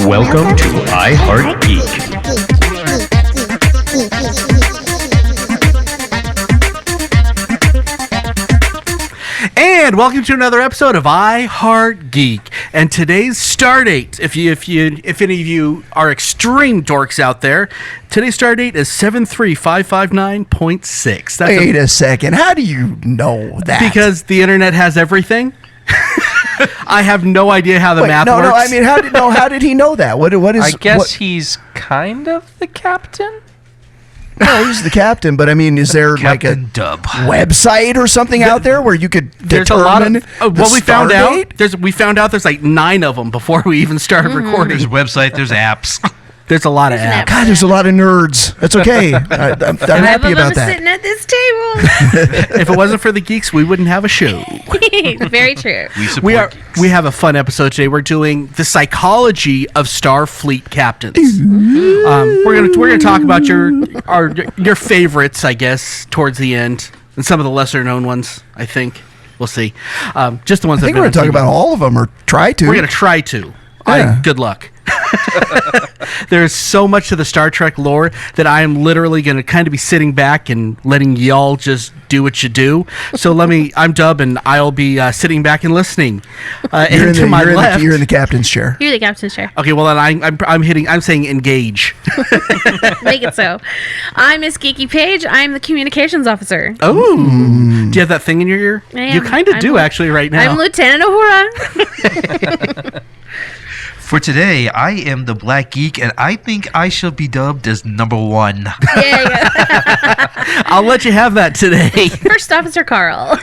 Welcome to I Heart Geek. And welcome to another episode of I Heart Geek. And today's star date, if any of you are extreme dorks out there, today's star date is 73559.6. Wait a second. How do you know that? Because the internet has everything. I have no idea how the math works. No, I mean, how did he know that? What is? I guess he's kind of the captain. No, he's the captain, but I mean, is there like a website or something out there where you could determine what we found out? We found out there's like 9 of them before we even started recording. There's a website, there's apps. There's a lot of apps. God, there's a lot of nerds. That's okay. I'm happy about that. Sitting at this table. If it wasn't for the geeks, we wouldn't have a show. Very true. We have a fun episode today. We're doing the psychology of Starfleet captains. We're gonna talk about your favorites, I guess, towards the end, and some of the lesser known ones. I think we'll see. Just the ones. I think we're gonna talk about all of them, or try to. We're gonna try to. Yeah. Good luck. There's so much to the Star Trek lore that I am literally going to kind of be sitting back and letting y'all just do what you do. So I'm Dub, and I'll be sitting back and listening. You're in the captain's chair. You're the captain's chair. Okay, well then I'm saying engage. Make it so. I'm Miss Geeky Page. I'm the communications officer. Oh, do you have that thing in your ear? I am. You kind of do actually right now. I'm Lieutenant Uhura. For today, I am the Black Geek, and I think I shall be dubbed as number 1. Yeah. I'll let you have that today. First Officer Carl.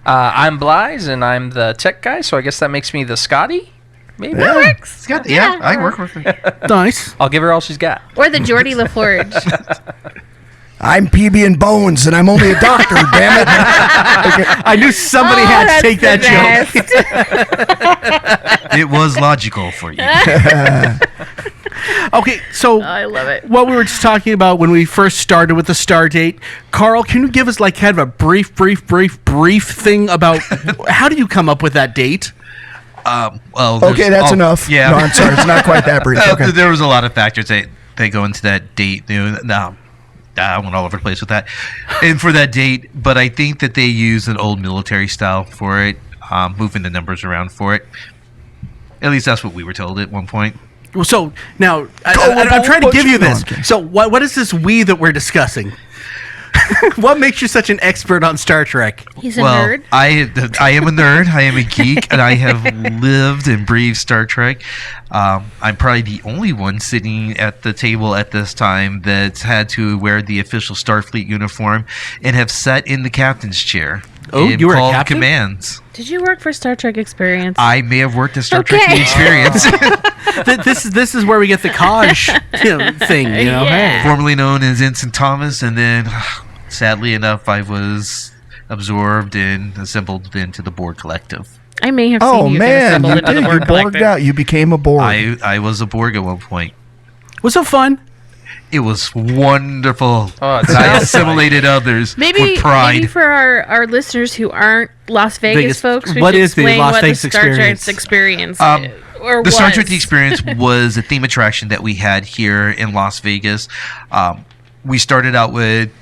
I'm Blythe, and I'm the tech guy, so I guess that makes me the Scotty? Maybe That works. Yeah, I work with her. Nice. I'll give her all she's got. Or the Geordie LaForge. I'm PB and Bones, and I'm only a doctor. Damn it! I knew somebody had to take that joke. It was logical for you. Okay, so I love it. What we were just talking about when we first started with the star date, Carl, can you give us like kind of a brief thing about how do you come up with that date? Okay, that's enough. Yeah. No, I'm sorry, it's not quite that brief. Okay. There was a lot of factors that go into that date. I went all over the place with that. And for that date, but I think that they used an old military style for it, moving the numbers around for it. At least that's what we were told at one point. Well, so now I'm trying to give you this. So what is this we that we're discussing? What makes you such an expert on Star Trek? He's a nerd. I am a nerd. I am a geek, and I have lived and breathed Star Trek. I'm probably the only one sitting at the table at this time that's had to wear the official Starfleet uniform and have sat in the captain's chair. Oh, you were a captain? Commands. Did you work for Star Trek Experience? I may have worked at Star Trek Experience. This is where we get the Kaj thing, you know. Yeah. Formerly known as Ensign Thomas, and then, sadly enough, I was absorbed and assembled into the Borg Collective. I may have seen Oh you man, get assembled into the you Borg borged Collective. out. You became a Borg. I was a Borg at one point. Was it fun? It was wonderful. Oh, it I sounds assimilated others Maybe with pride. Maybe for our listeners who aren't Las Vegas folks, we what should is the explain Las what Vegas the Star Trek experience? or The Star was. Trek Experience was a theme attraction that we had here in Las Vegas. We started out with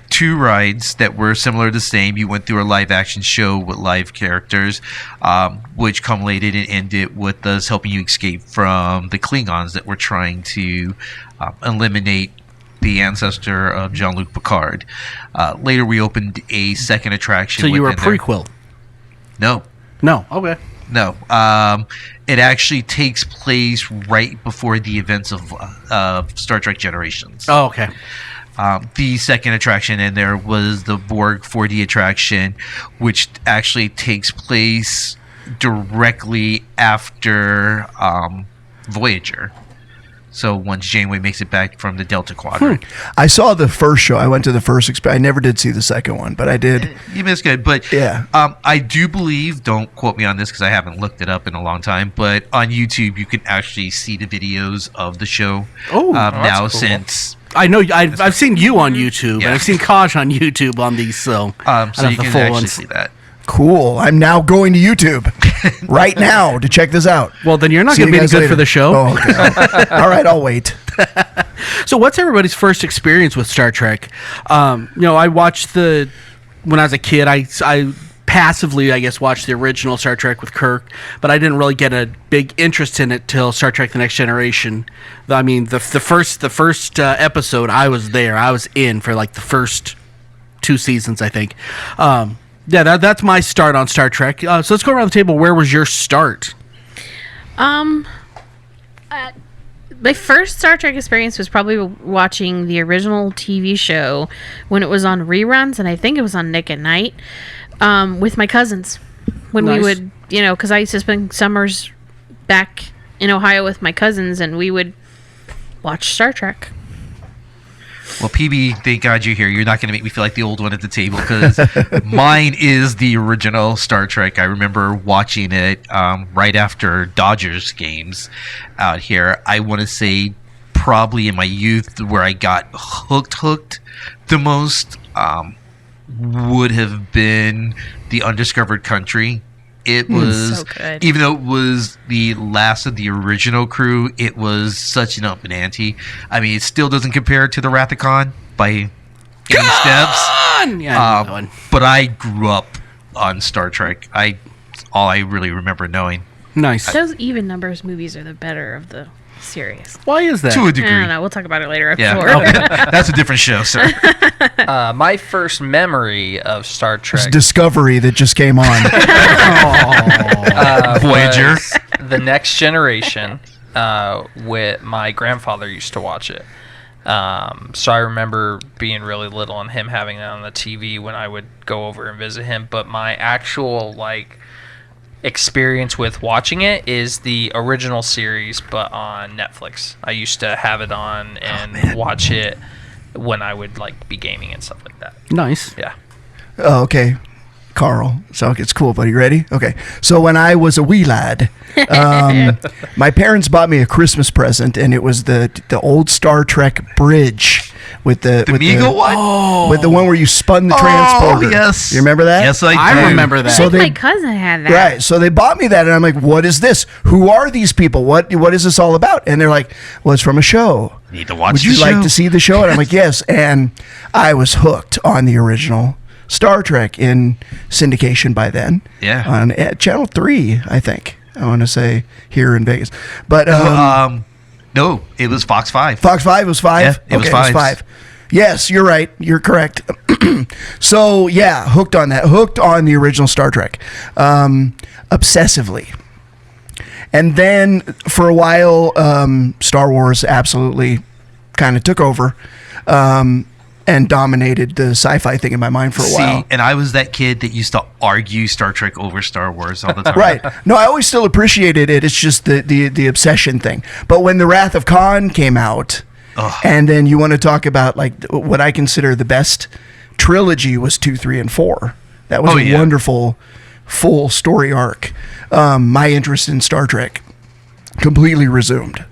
2 rides that were similar to the same. You went through a live action show with live characters, which culminated and ended with us helping you escape from the Klingons that were trying to eliminate the ancestor of Jean-Luc Picard. Later, we opened a second attraction. So you were a within there. prequel? No. Okay. No. It actually takes place right before the events of Star Trek Generations. Oh, okay. The second attraction in there was the Borg 4D attraction, which actually takes place directly after Voyager. So once Janeway makes it back from the Delta Quadrant. I saw the first show. I went to the first. I never did see the second one, but I did. You missed good, but Yeah. I do believe, don't quote me on this because I haven't looked it up in a long time, but on YouTube you can actually see the videos of the show. Now cool. since I know I've seen you on YouTube, Yeah. and I've seen Kaj on YouTube on these, so so you can full actually ones. see that. Cool. I'm now going to YouTube. right now to check this out. Well, then you're not See going to you be any guys good later. for the show. Oh, okay. All right, I'll wait. So, what's everybody's first experience with Star Trek? I watched when I was a kid. I passively, I guess, watched the original Star Trek with Kirk, but I didn't really get a big interest in it till Star Trek: The Next Generation. I mean, the first episode, I was there. I was in for like the first 2 seasons, I think. That's my start on Star Trek. So let's go around the table. Where was your start? My first Star Trek experience was probably watching the original TV show when it was on reruns, and I think it was on Nick at Night, with my cousins. When Nice. we would, because I used to spend summers back in Ohio with my cousins, and we would watch Star Trek. Well, PB, thank God you're here. You're not going to make me feel like the old one at the table because mine is the original Star Trek. I remember watching it right after Dodgers games out here. I want to say probably in my youth where I got hooked the most would have been The Undiscovered Country. It was, so good. even though it was the last of the original crew, it was such an up and ante. I mean, it still doesn't compare to the Wrath of Khan by any steps. Yeah, I know that one. But I grew up on Star Trek. All I really remember knowing. Nice. Those even numbers movies are the better of the series. Why is that? To a I degree. don't know. We'll talk about it later, I'm Yeah, sure. okay. That's a different show, sir. My first memory of Star It's Trek Discovery that just came on. Voyager. was The Next Generation. With my grandfather used to watch it. So I remember being really little and him having it on the TV when I would go over and visit him. But my actual experience with watching it is the original series, but on Netflix. I used to have it on and watch it when I would be gaming and stuff like that. Nice. Yeah. Oh, okay. Carl. So it's cool, buddy. Ready? Okay. So when I was a wee lad, my parents bought me a Christmas present, and it was the old Star Trek bridge with the Meagle one? with the one where you spun the transporter. Oh, yes. You remember that? Yes, I do. I remember that. I So think they- my cousin had that. Right. So they bought me that, and I'm like, "What is this? Who are these people? What is this all about?" And they're like, "Well, it's from a show. Need to watch Would the you show." like to see the show?" And I'm like, "Yes." And I was hooked on the original Star Trek in syndication by then. Yeah. On Channel 3, I think. I want to say here in Vegas. But No, it was Fox 5. Fox 5 was 5? Yeah, it was Okay, 5. Yes, you're right. You're correct. So, yeah, hooked on that. Hooked on the original Star Trek. Obsessively. And then for a while, Star Wars absolutely kind of took over and dominated the sci-fi thing in my mind for a while. And I was that kid that used to argue Star Trek over Star Wars all the time. Right. No, I always still appreciated it. It's just the obsession thing. But when The Wrath of Khan came out, and then you want to talk about what I consider the best trilogy was 2, 3, and 4. That was a wonderful full story arc. My interest in Star Trek completely resumed.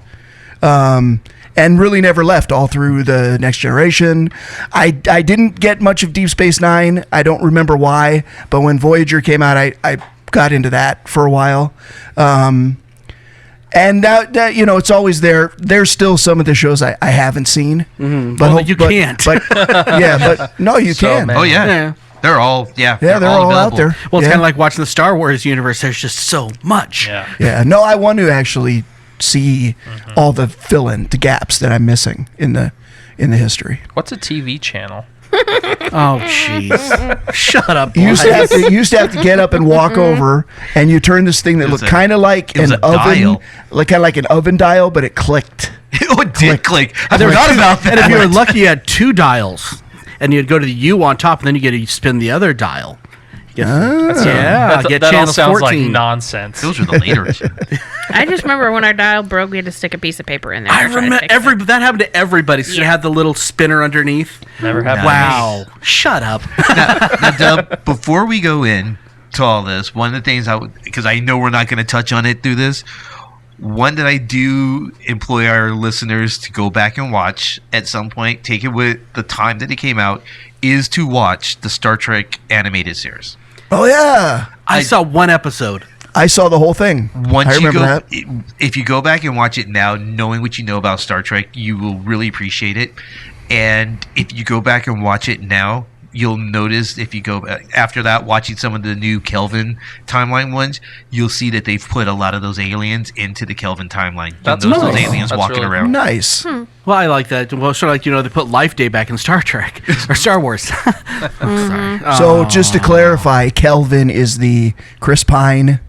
And really never left all through the Next Generation. I didn't get much of Deep Space Nine. I don't remember why, but when Voyager came out, I got into that for a while. And that it's always there. There's still some of the shows I haven't seen. Mm-hmm. But you can't. But yeah, but no, you So can. many. Oh, yeah. Yeah. They're all, Yeah, they're all out available. there. Well, it's Yeah. kind of like watching the Star Wars universe. There's just so much. Yeah. Yeah, no, I want to actually see all the fill-in, the gaps that I'm missing in the history. What's a TV channel? Oh, jeez. Shut up. You used boys. to have to get up and walk over, and you turn this thing that was looked a- kind of like it was an a oven, dial. like kind of like an oven dial, but it clicked. Oh, it did click. I There were forgot two- about that. And if you were lucky, you had 2 dials. And you'd go to the U on top, and then you spin the other dial. Get, get that all channel sounds 14. like nonsense. Those are the later. I just remember when our dial broke, we had to stick a piece of paper in there. I to try to remember fix it. that happened to everybody. So you Yeah. had the little spinner underneath. Never happened. Wow. Shut up. Now, Dub, before we go in to all this, one of the things because I know we're not going to touch on it through this, one that I do employ our listeners to go back and watch at some point, take it with the time that it came out, is to watch the Star Trek animated series. Oh yeah, I saw one episode. I saw the whole thing. Once I you remember go, that. if you go back and watch it now, knowing what you know about Star Trek, you will really appreciate it. And if you go back and watch it now, you'll notice if you go back after that, watching some of the new Kelvin timeline ones, you'll see that they've put a lot of those aliens into the Kelvin timeline. That's Those nice. aliens That's walking really around. Nice. Well, I like that. Well, sort of like, they put Life Day back in Star Trek or Star Wars. I'm sorry. So just to clarify, Kelvin is the Chris Pine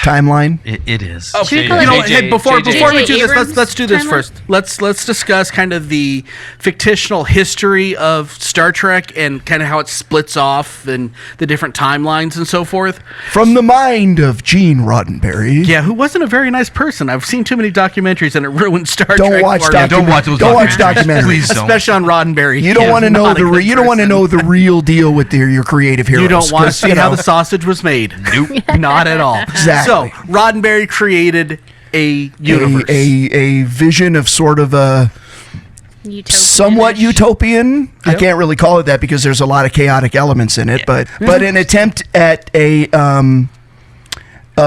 timeline. It is. Should we Okay. call it Hey, before we do this, Abrams let's do this timeline? first. Let's discuss kind of the fictional history of Star Trek and kind of how it splits off and the different timelines and so forth. From the mind of Gene Roddenberry. Yeah, who wasn't a very nice person. I've seen too many documentaries and it ruined Star Trek. Don't watch for me. Don't watch those Don't watch documentaries. documentaries. Please don't. Especially on Roddenberry. You don't He want to is know not a good you don't want to person. know the real deal with your creative heroes. You don't want to 'cause, see how the sausage was made. Nope. Not at all. Exactly. So, Roddenberry created a universe. a vision of sort of a somewhat utopian. I can't really call it that because there's a lot of chaotic elements in it, but an attempt at a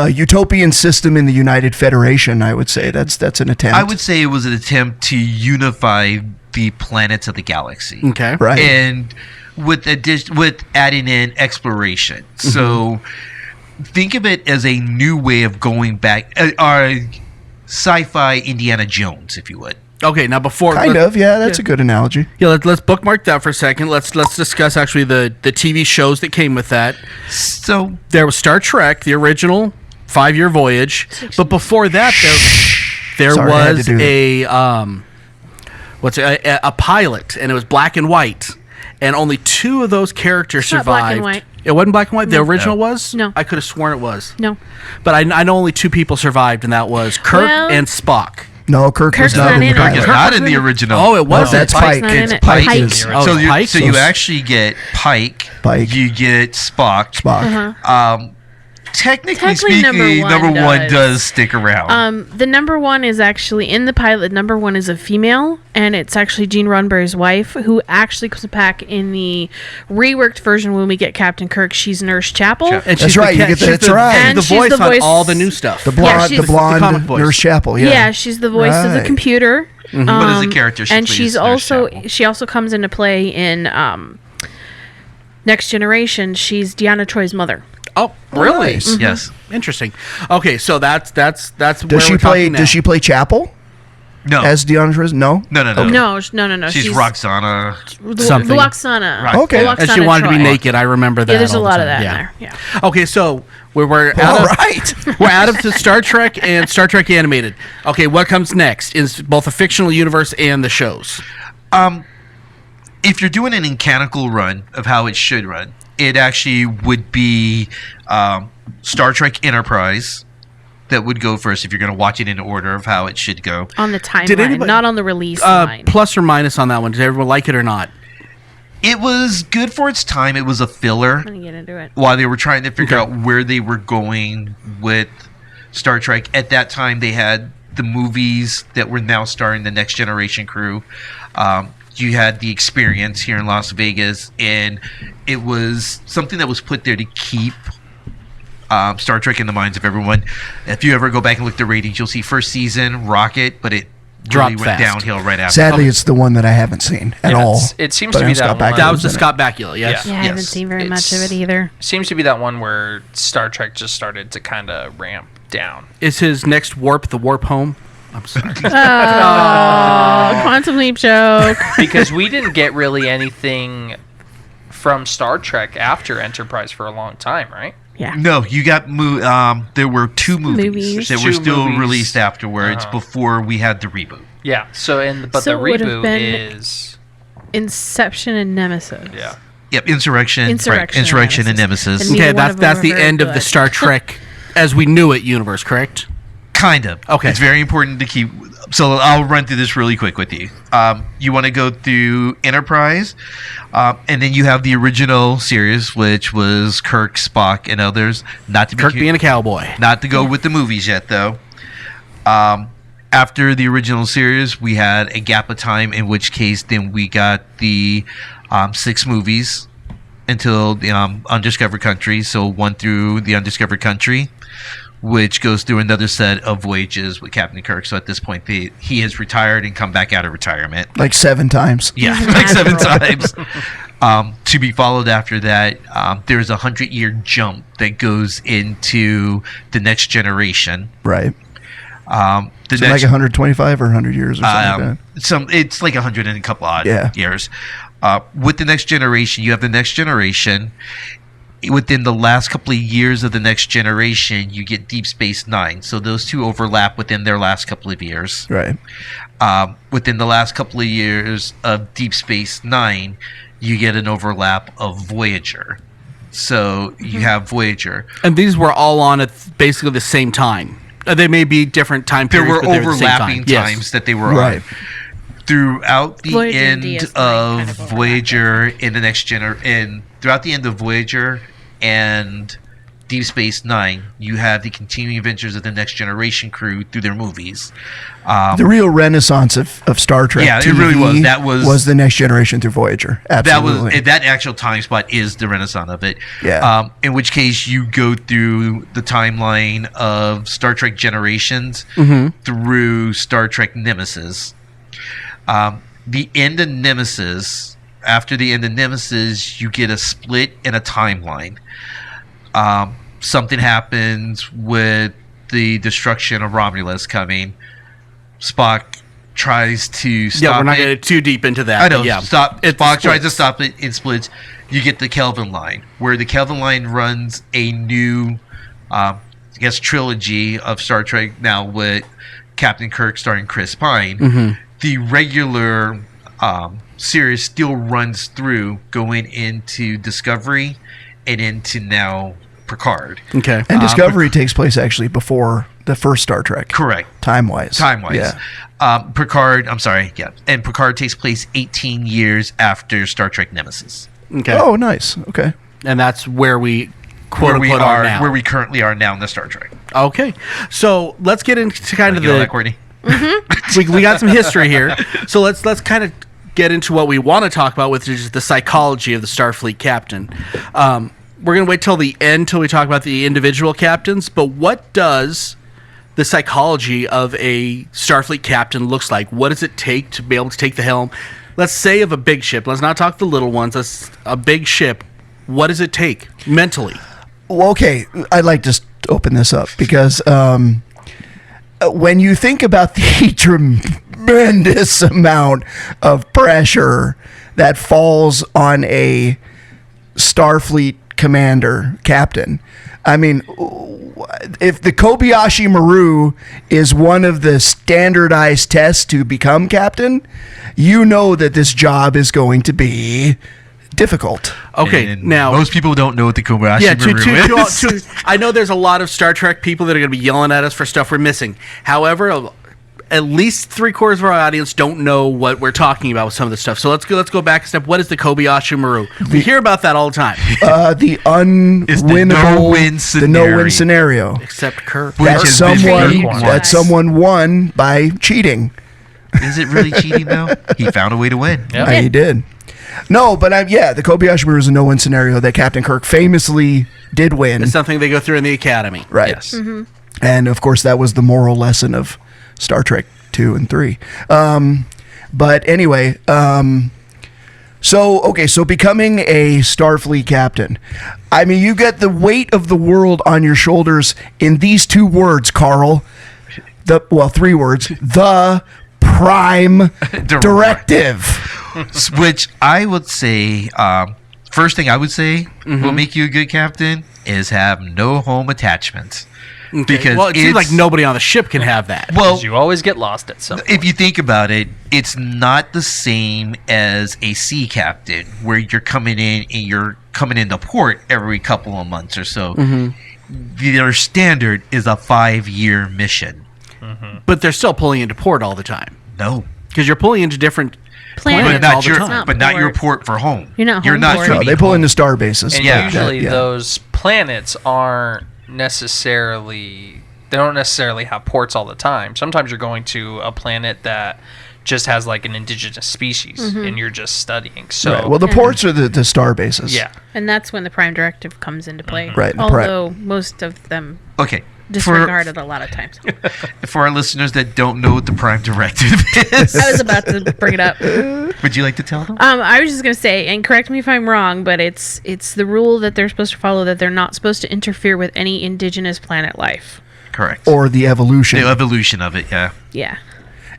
utopian system in the United Federation. I would say that's an attempt. I would say it was an attempt to unify the planets of the galaxy. Okay. Right. And with adding in exploration. So think of it as a new way of going back, sci-fi Indiana Jones, if you would. Okay, now before kind of, yeah, that's a good analogy. Yeah, let's bookmark that for a second. Let's discuss actually the TV shows that came with that. So There was Star Trek, the original 5-year voyage, but before that there Sorry, I had to was do a pilot, and it was black and white, and only 2 of those characters It's not survived. black and white. It wasn't black and white. The original was. No. I could have sworn it was. No. But I know only 2 people survived, and that was Kirk Well- and Spock. No, Kirk was Kirk's not not in in the it. Kirk pilot. is not in the original. Oh, it was. that's Pike's Pike. not in It's it. Pike. Pike. is- Oh, So Pike? you actually get Pike. You get Spock. Spock. Technically Technically, speaking, number one number one does. does stick around. The number one is actually in the pilot. Number one is a female, and it's actually Gene Roddenberry's wife, who actually comes back in the reworked version when we get Captain Kirk. She's Nurse Chapel. And That's she's right, you The, get that- she's that's the, right. she's And the she's voice the on voice- all the new stuff. The blonde, she's the the blonde comic voice. Nurse Chapel. Yeah. Yeah, she's the voice of the Right. computer. But as a character, she and plays she's Nurse also Chapel. she also comes into play in Next Generation. She's Deanna Troy's mother. Oh, really? nice. Yes. Interesting. Okay, so that's where Does she we're play? talking now. Does she play Chapel No. as Deandra? No. No. No. She's Roxana. Something. The Loxana. Right. Okay. The And she Loxana wanted to be Troy. naked. I remember that. Yeah, there's a all the lot of time. that in there. Yeah. Okay, so we're out All of right. we're out of the Star Trek and Star Trek animated. Okay, what comes next is both a fictional universe and the shows. If you're doing an mechanical run of how it should run, it actually would be Star Trek Enterprise that would go first if you're going to watch it in order of how it should go. On the Did timeline, anybody- not on the release line. Plus or minus on that one? Did everyone like it or not? It was good for its time. It was a filler I'm gonna get into it. while they were trying to figure out where they were going with Star Trek. At that time, they had the movies that were now starring the Next Generation crew. You had the Experience here in Las Vegas, and it was something that was put there to keep Star Trek in the minds of everyone. If you ever go back and look at the ratings, you'll see first season rocket, but it Dropped really went fast. downhill right after. Sadly, it's the one that I haven't seen at all. It seems But to I be know Scott that one. Bakula That was the in it. Scott Bakula, yes. Yeah, I haven't Yes. seen very much of it either. Seems to be that one where Star Trek just started to kind of ramp down. Is his next warp the warp home? I'm sorry. Oh, quantum leap joke. Because we didn't get really anything from Star Trek after Enterprise for a long time, right? Yeah. No, you got there were 2 movies, Movies. that were Two still movies. released afterwards Uh-huh. before we had the reboot. Yeah. So So the it would have reboot been- is Inception and Nemesis. yeah. Yep, Insurrection, Insurrection and Insurrection and Nemesis. Nemesis. And Okay, neither one of them that's were the very end of the good. Star Trek as we knew it universe, correct? Kind of. Okay. It's very important to keep. So I'll run through this really quick with you. You want to go through Enterprise, and then you have the original series, which was Kirk, Spock, and others. Not to be Kirk being a cowboy. not to go with the movies yet, though. After the original series, we had a gap of time, in which case then we got the 6 movies until the Undiscovered Country. So 1 through the Undiscovered Country. which goes through another set of voyages with Captain Kirk. So at this point, he has retired and come back out of retirement. Like 7 times. Yeah, like 7 times. To be followed after that, there's a 100-year jump that goes into the next generation. Right. The So like 125 or 100 years or something like that. It's like 100 and a couple odd years. With the next generation, you have the next generation. Within the last couple of years of the next generation, you get Deep Space Nine. So those two overlap within their last couple of years. Right. Within the last couple of years of Deep Space Nine, you get an overlap of Voyager. So you have Voyager. And these were all on at basically the same time. They may be different time There periods, were but they were the same overlapping time. times that they were Right. on. Throughout the Voyager and end DS9 of kind of overlap. Voyager in the next throughout the end of Voyager and Deep Space Nine, you have the continuing adventures of the Next Generation crew through their movies. The real renaissance of Star Trek. Yeah, it TV really was. That was the Next Generation through Voyager. Absolutely. That actual time spot is the renaissance of it. Yeah. In which case, you go through the timeline of Star Trek Generations through Star Trek Nemesis. The end of Nemesis. After the end of Nemesis, you get a split in a timeline. Something happens with the destruction of Romulus coming. Spock tries to stop Yeah, we're not it. going to get too deep into that. I know. but yeah, Spock tries to splits. stop it. It splits. You get the Kelvin line, where the Kelvin line runs a new, I guess, trilogy of Star Trek now with Captain Kirk starring Chris Pine. The regular series still runs through, going into Discovery and into now Picard. Okay. And Discovery takes place actually before the first Star Trek. Correct. Time-wise. Yeah. Picard, I'm sorry, yeah. And Picard takes place 18 years after Star Trek Nemesis. Okay. Oh, nice. Okay. And that's where we Where we quote-unquote are now. where we currently are now in the Star Trek. Okay. So let's get into kind of You know the... that, Courtney? we got some history here. So let's kind of get into what we want to talk about, which is the psychology of the Starfleet captain. We're going to wait till the end till we talk about the individual captains, but what does the psychology of a Starfleet captain looks like? What does it take to be able to take the helm? Let's say of a big ship. Let's not talk the little ones. Let's a big ship. What does it take mentally? Well, okay. I'd like to open this up because when you think about the tremendous amount of pressure that falls on a Starfleet commander, captain, I mean, if the Kobayashi Maru is one of the standardized tests to become captain, you know that this job is going to be difficult. Okay, And now most people don't know what the Kobayashi Maru is. I know there's a lot of Star Trek people that are going to be yelling at us for stuff we're missing. However, at least 3/4 of our audience don't know what we're talking about with some of the stuff. So let's go back a step. What is the Kobayashi Maru? We hear about that all the time, The unwinnable, the no-win scenario. except Kirk. Which has been Kirk won. That someone won by cheating. Is it really cheating though? He found a way to win. Yep. He did. No, but the Kobayashi Maru is a no-win scenario that Captain Kirk famously did win. It's something they go through in the academy. Right. Yes. And of course, that was the moral lesson of Star Trek 2 and 3. But anyway, so becoming a Starfleet captain, I mean, you get the weight of the world on your shoulders in these 2 words, Carl. 3 words. The Prime Directive. Which I would say, first thing I would say will make you a good captain is have no home attachment. Okay. Because Well, it seems like it's- nobody on the ship can have that. Well, You always get lost at some point. if you think about it, it's not the same as a sea captain where you're coming in and you're coming into port every couple of months or so. Their standard is a 5-year mission. But they're still pulling into port all the time No. because you're pulling into different Planets. But all not the your, time. but not your Port. port for home. You're not home port. No, truly they pull home. into star bases. And Yeah. usually Yeah. those planets aren't necessarily, they don't necessarily have ports all the time. Sometimes you're going to a planet that just has like an indigenous species and you're just studying. So Right. Well, the ports are the star bases. yeah. And that's when the Prime Directive comes into play. Right, the Although most of them. Okay. disregarded a lot of times. For our listeners that don't know what the Prime Directive is, I was about to bring it up. would you like to tell them? I was just going to say, and correct me if I'm wrong, but it's the rule that they're supposed to follow, that they're not supposed to interfere with any indigenous planet life. Correct. Or the evolution. The evolution of it, yeah. Yeah.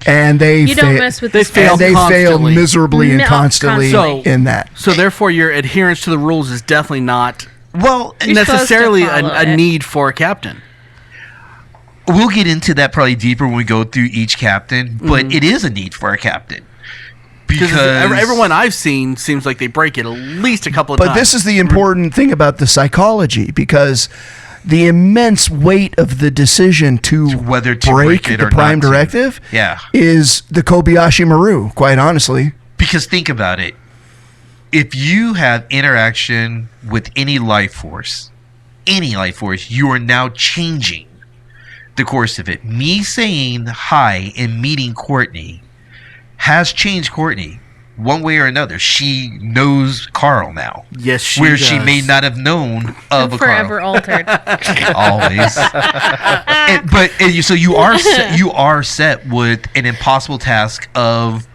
And You don't mess with this. fail and they fail constantly. miserably and No, constantly constantly. in that. So therefore, your adherence to the rules is definitely not Well, You're supposed to necessarily follow a it. need for a captain. we'll get into that probably deeper when we go through each captain, but it is a need for a captain. Because Because everyone I've seen seems like they break it at least a couple of But times. this is the important thing about the psychology, because the immense weight of the decision to whether to break break it the or Prime not to. Directive Yeah. is the Kobayashi Maru, quite honestly. Because think about it. If you have interaction with any life force, you are now changing the course of it. Me saying hi and meeting Courtney has changed Courtney one way or another. She knows Carl now. Yes, she where she does. may not have known of a Forever Carl. altered. Always. So you are set with an impossible task of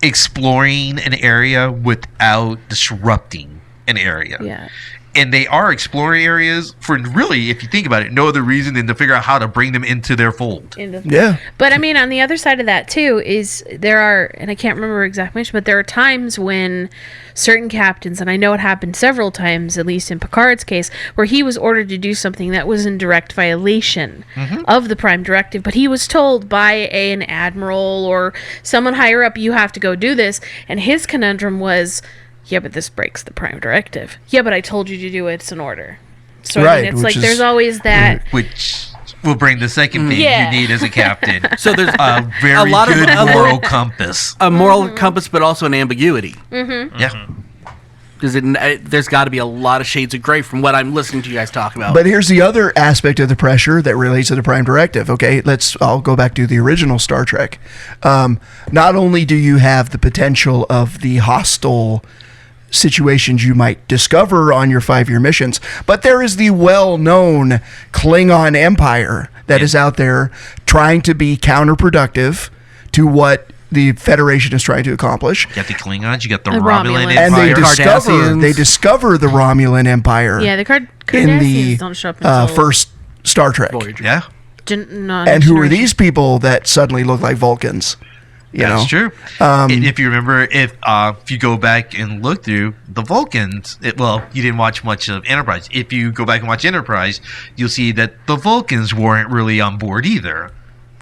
exploring an area without disrupting an area. Yeah. And they are exploring areas for really, if you think about it, no other reason than to figure out how to bring them into their fold. Yeah. But I mean, on the other side of that too is there are, and I can't remember exactly which, but there are times when certain captains, and I know it happened several times, at least in Picard's case, where he was ordered to do something that was in direct violation of the Prime Directive, but he was told by an admiral or someone higher up, you have to go do this, and his conundrum was, yeah, but this breaks the Prime Directive. Yeah, but I told you to do it. It's an order. So I Right, mean, it's which like there's is- always that. Which will bring the second thing Yeah. you need as a captain. So there's A very lot of- good a lot- moral compass. a moral compass, but also an ambiguity. Yeah. Because there's got to be a lot of shades of gray from what I'm listening to you guys talk about. But here's the other aspect of the pressure that relates to the Prime Directive. Okay, I'll go back to the original Star Trek. Not only do you have the potential of the hostile situations you might discover on your 5-year missions, but there is the well-known Klingon Empire that is out there trying to be counterproductive to what the Federation is trying to accomplish. You got the Klingons, you got the The Romulan Romulans. And they Empire. Cardassians. discover the Romulan Empire Yeah, the in Cardassians the don't show up until first Star Trek. Voyager. Yeah, And who are these people that suddenly look like Vulcans? You that's know? true. And if you remember, if you go back and look through the Vulcans, you didn't watch much of Enterprise. If you go back and watch Enterprise, you'll see that the Vulcans weren't really on board either in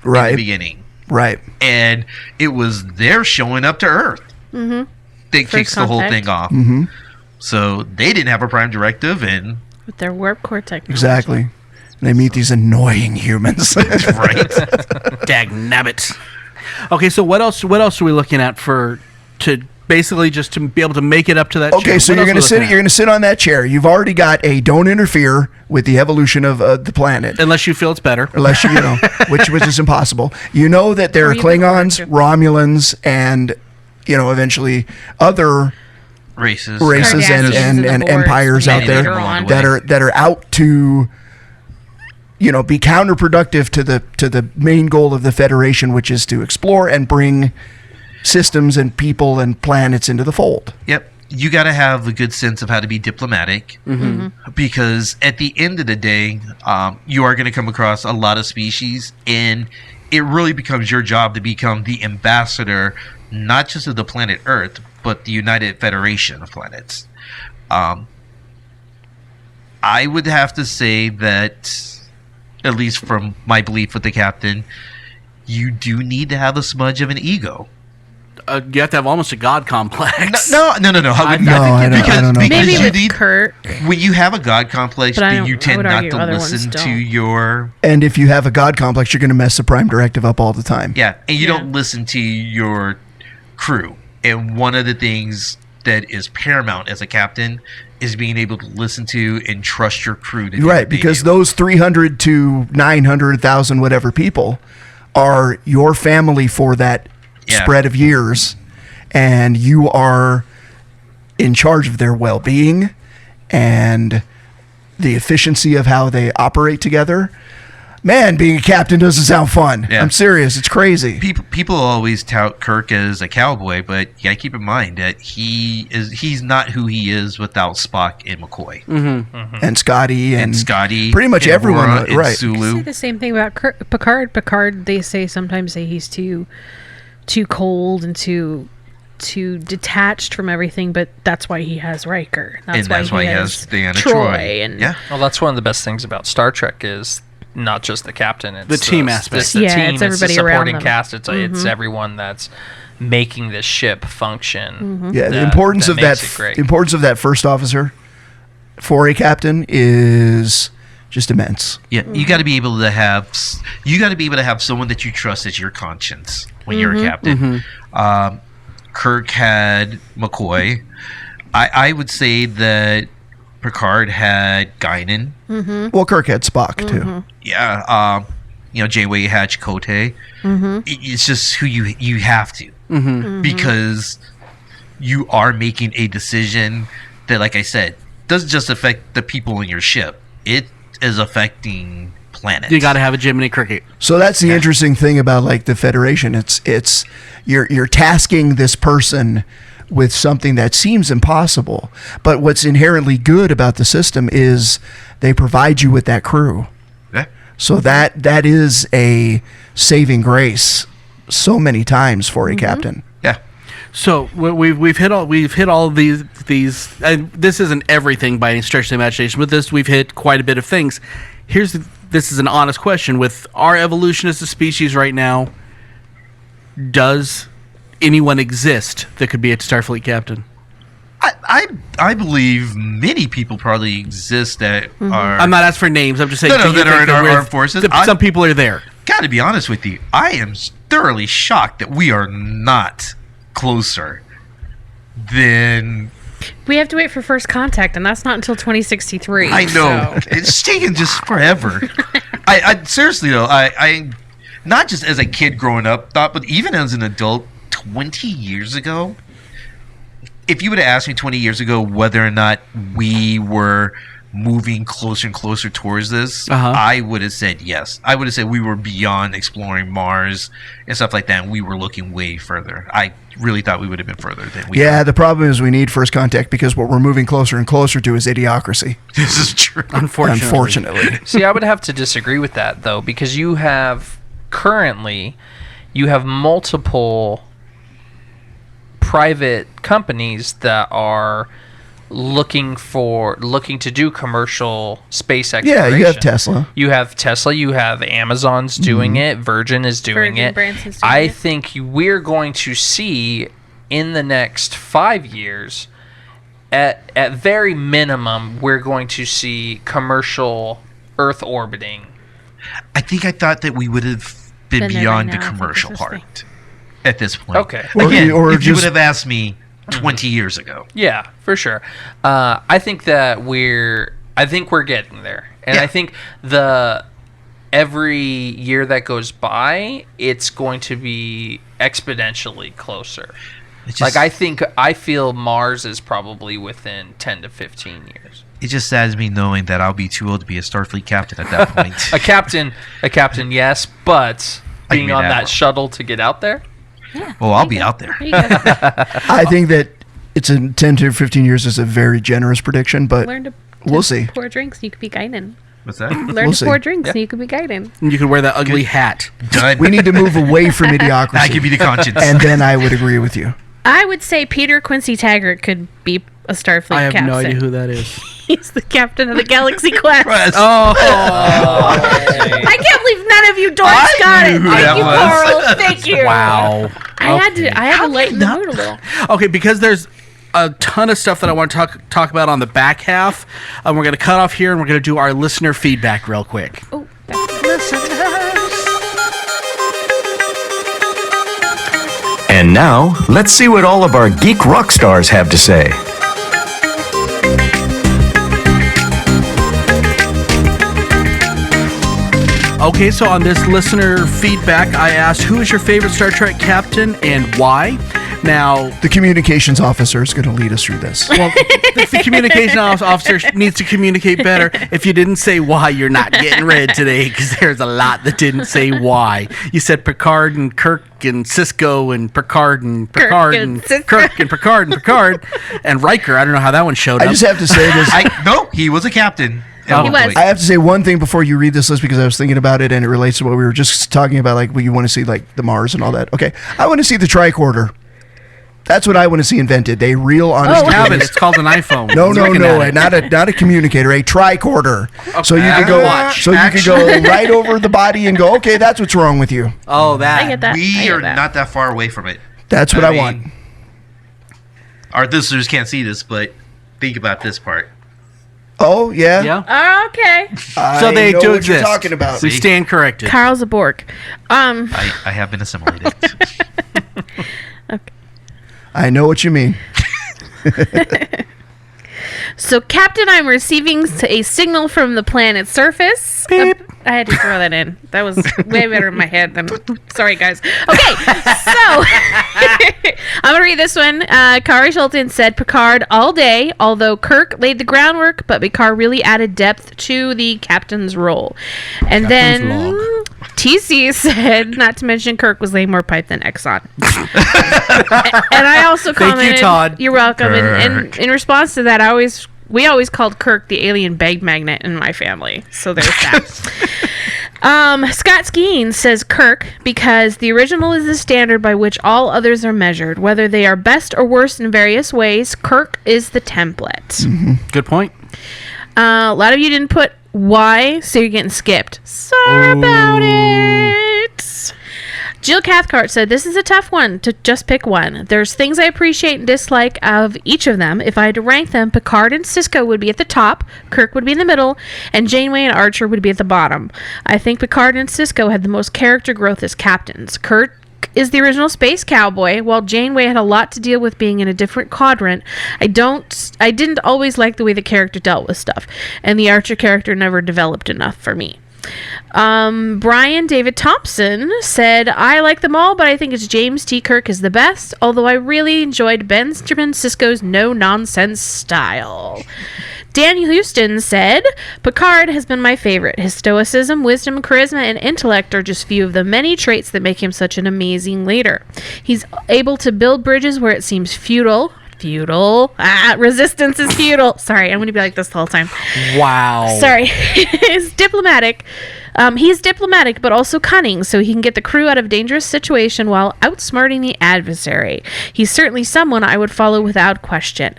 the Right, beginning. right. And it was their showing up to Earth that kicks the whole contact. thing off. So they didn't have a Prime Directive, and with their warp core technology. Exactly. They meet these annoying humans. right. Dagnabbit. Okay, so what else are we looking at to basically just to be able to make it up to that Okay, chair? so What you're else gonna are we sit. You're gonna sit on that chair. You've already got a don't interfere with the evolution of the planet, looking at? Unless you feel it's better. unless you know, which is impossible. You know that there Or are you can Klingons, order. Romulans, and eventually other Races. races Cardassians and, and the Borgs empires out maybe there later on. that are out to be counterproductive to the main goal of the Federation, which is to explore and bring systems and people and planets into the fold. Yep. You got to have a good sense of how to be diplomatic because at the end of the day, you are going to come across a lot of species, and it really becomes your job to become the ambassador, not just of the planet Earth, but the United Federation of Planets. I would have to say that, at least from my belief with the captain, you do need to have a smudge of an ego. You have to have almost a god complex. No. I wouldn't- No, I don't know. because Maybe you with need, Kirk. when you have a god complex, But I then don't- you I tend would not argue to other ones listen to don't. your And if you have a god complex, you're going to mess the Prime Directive up all the time. and you Yeah. don't listen to your crew. And one of the things that is paramount as a captain is being able to listen to and trust your crew to do Right, what they because do. those 300 to 900,000 whatever people are your family for that Yeah. spread of years, and you are in charge of their well-being and the efficiency of how they operate together. Man, being a captain doesn't sound fun. Yeah. I'm serious. It's crazy. People always tout Kirk as a cowboy, but you gotta keep in mind that he's not who he is without Spock and McCoy. And Scotty and Scotty. Pretty much and everyone, Aurora and right. I say Sulu. the same thing about Picard. Picard, they sometimes say he's too cold and too detached from everything, but that's why he has Riker. That's why he has Diana Troy. And yeah. Well, that's one of the best things about Star Trek is not just the captain. It's The team aspect. It's the Yeah, team. it's It's the everybody around supporting them. cast. It's everyone that's making the ship function. Yeah, the that- importance that of that makes it great. the importance of that first officer for a captain is just immense. Yeah, you got to be able to have someone that you trust as your conscience when you're a captain. Kirk had McCoy. I would say that Picard had Guinan. Well, Kirk had Spock too. Yeah, Janeway had Chakotay. It's just who you have to because you are making a decision that, like I said, doesn't just affect the people in your ship. It is affecting planets. You got to have a Jiminy Cricket. So that's the interesting thing about like the Federation. It's you're tasking this person with something that seems impossible, but what's inherently good about the system is they provide you with that crew. Yeah. So that is a saving grace so many times for a captain. Yeah. So we've hit all of these. And this isn't everything by any stretch of the imagination. With this, we've hit quite a bit of things. This is an honest question. With our evolution as a species right now, does anyone exist that could be a Starfleet captain? I believe many people probably exist that are. I'm not asking for names. I'm just saying No, do you that are think in our we're- armed forces. Some people are there. Got to be honest with you. I am thoroughly shocked that we are not closer than. we have to wait for first contact, and that's not until 2063. I know so- it's taken just forever. I seriously though, I not just as a kid growing up thought, but even as an adult, 20 years ago. If you would have asked me 20 years ago whether or not we were moving closer and closer towards this, I would have said yes. I would have said we were beyond exploring Mars and stuff like that, and we were looking way further. I really thought we would have been further than we Yeah, are. the problem is we need first contact because what we're moving closer and closer to is idiocracy. This is true. Unfortunately. See, I would have to disagree with that though, because you have multiple private companies that are looking to do commercial space Yeah, exploration. you have Tesla. You have Tesla, you have Amazon's doing it, Virgin is doing Virgin it. Branson's doing I it. think we're going to see in the next 5 years, at very minimum, we're going to see commercial Earth orbiting. I think I thought that we would have been Been there beyond by the now, I think commercial is this part at this point. Okay. Again, Or if you would just- have asked me 20 years ago. Yeah, for sure. I think that we're getting there, and Yeah. I think every year that goes by, it's going to be exponentially closer. It's just, I feel Mars is probably within 10 to 15 years. it just saddens me knowing that I'll be too old to be a Starfleet captain at that point. A captain, yes, but I being mean on admiral. that shuttle to get out there. Oh, I'll be out there. There you go. I think that it's in 10 to 15 years is a very generous prediction, but Learn to we'll see. pour drinks, and you could be guiding. What's that? Learn We'll to see. pour drinks, and you could be guiding. And you could wear that ugly hat. Done. We need to move away from I idiocracy. can be the conscience. And then I would agree with you. I would say Peter Quincy Taggart could be a Starfleet I have captain. no idea who that is. He's the captain of the Galaxy Quest. Oh, I can't believe none of you dorks got it. knew who Thank that you, was. Carl. Thank you. wow. I had to lighten the mood a little. Okay, because there's a ton of stuff that I want to talk about on the back half. We're going to cut off here and we're going to do our listener feedback real quick. Oh, listeners. And now, let's see what all of our geek rock stars have to say. Okay, so on this listener feedback, I asked, who is your favorite Star Trek captain and why? Now, The communications officer is going to lead us through this. well, the communication officer needs to communicate better. If you didn't say why, you're not getting read today because there's a lot that didn't say why. You said Picard and Kirk and Cisco and Picard and Picard and Kirk and Picard and Picard and Riker. I don't know how that one showed I up. just have to say this. No, he was a captain. at He one was. point. I have to say one thing before you read this list because I was thinking about it and it relates to what we were just talking about, like, well, you want to see, like, the Mars and all that. Okay, I want to see the tricorder. That's what I want to see invented. A real honest Cabin. It's called an iPhone. No, He's no, looking no, at it. not a communicator, a tricorder. So you could go, Watch. so you could go right over the body and go, okay, that's what's wrong with you. Oh, that. I get that. I We get are that. not that far away from it. That's what I want. Our listeners can't see this, but think about this part. Oh yeah, Yeah. Oh, okay. So they know do what exist. You're talking about. We stand corrected. Carl's a Borg. I have been assimilated. I know what you mean. So, Captain, I'm receiving a signal from the planet's surface. Beep. I had to throw that in. That was way better in my head than. Sorry, guys. Okay, so I'm gonna read this one. Kari Schulten said Picard all day, although Kirk laid the groundwork, but Picard really added depth to the captain's role. And Captain's then log. TC said, not to mention Kirk was laying more pipe than Exxon. And I also Thank you, commented, Todd. You're welcome. And in response to that, we always called Kirk the alien bag magnet in my family. So there's that. Scott Skeen says Kirk because the original is the standard by which all others are measured. Whether they are best or worst in various ways, Kirk is the template. Good point. A lot of you didn't put why, so you're getting skipped. Sorry about it. Jill Cathcart said, this is a tough one to just pick one. There's things I appreciate and dislike of each of them. If I had to rank them, Picard and Cisco would be at the top, Kirk would be in the middle, and Janeway and Archer would be at the bottom. I think Picard and Cisco had the most character growth as captains. Kirk is the original space cowboy, while Janeway had a lot to deal with being in a different quadrant. I didn't always like the way the character dealt with stuff, and the Archer character never developed enough for me. Brian David Thompson said, I like them all, but I think it's James T. Kirk is the best, although I really enjoyed Benjamin Sisko's no-nonsense style. Daniel Houston said, Picard has been my favorite. His stoicism, wisdom, charisma, and intellect are just few of the many traits that make him such an amazing leader. He's able to build bridges where it seems futile. Resistance is futile. Sorry, I'm going to be like this the whole time. Wow. Sorry. He's diplomatic. He's diplomatic, but also cunning, so he can get the crew out of a dangerous situation while outsmarting the adversary. He's certainly someone I would follow without question.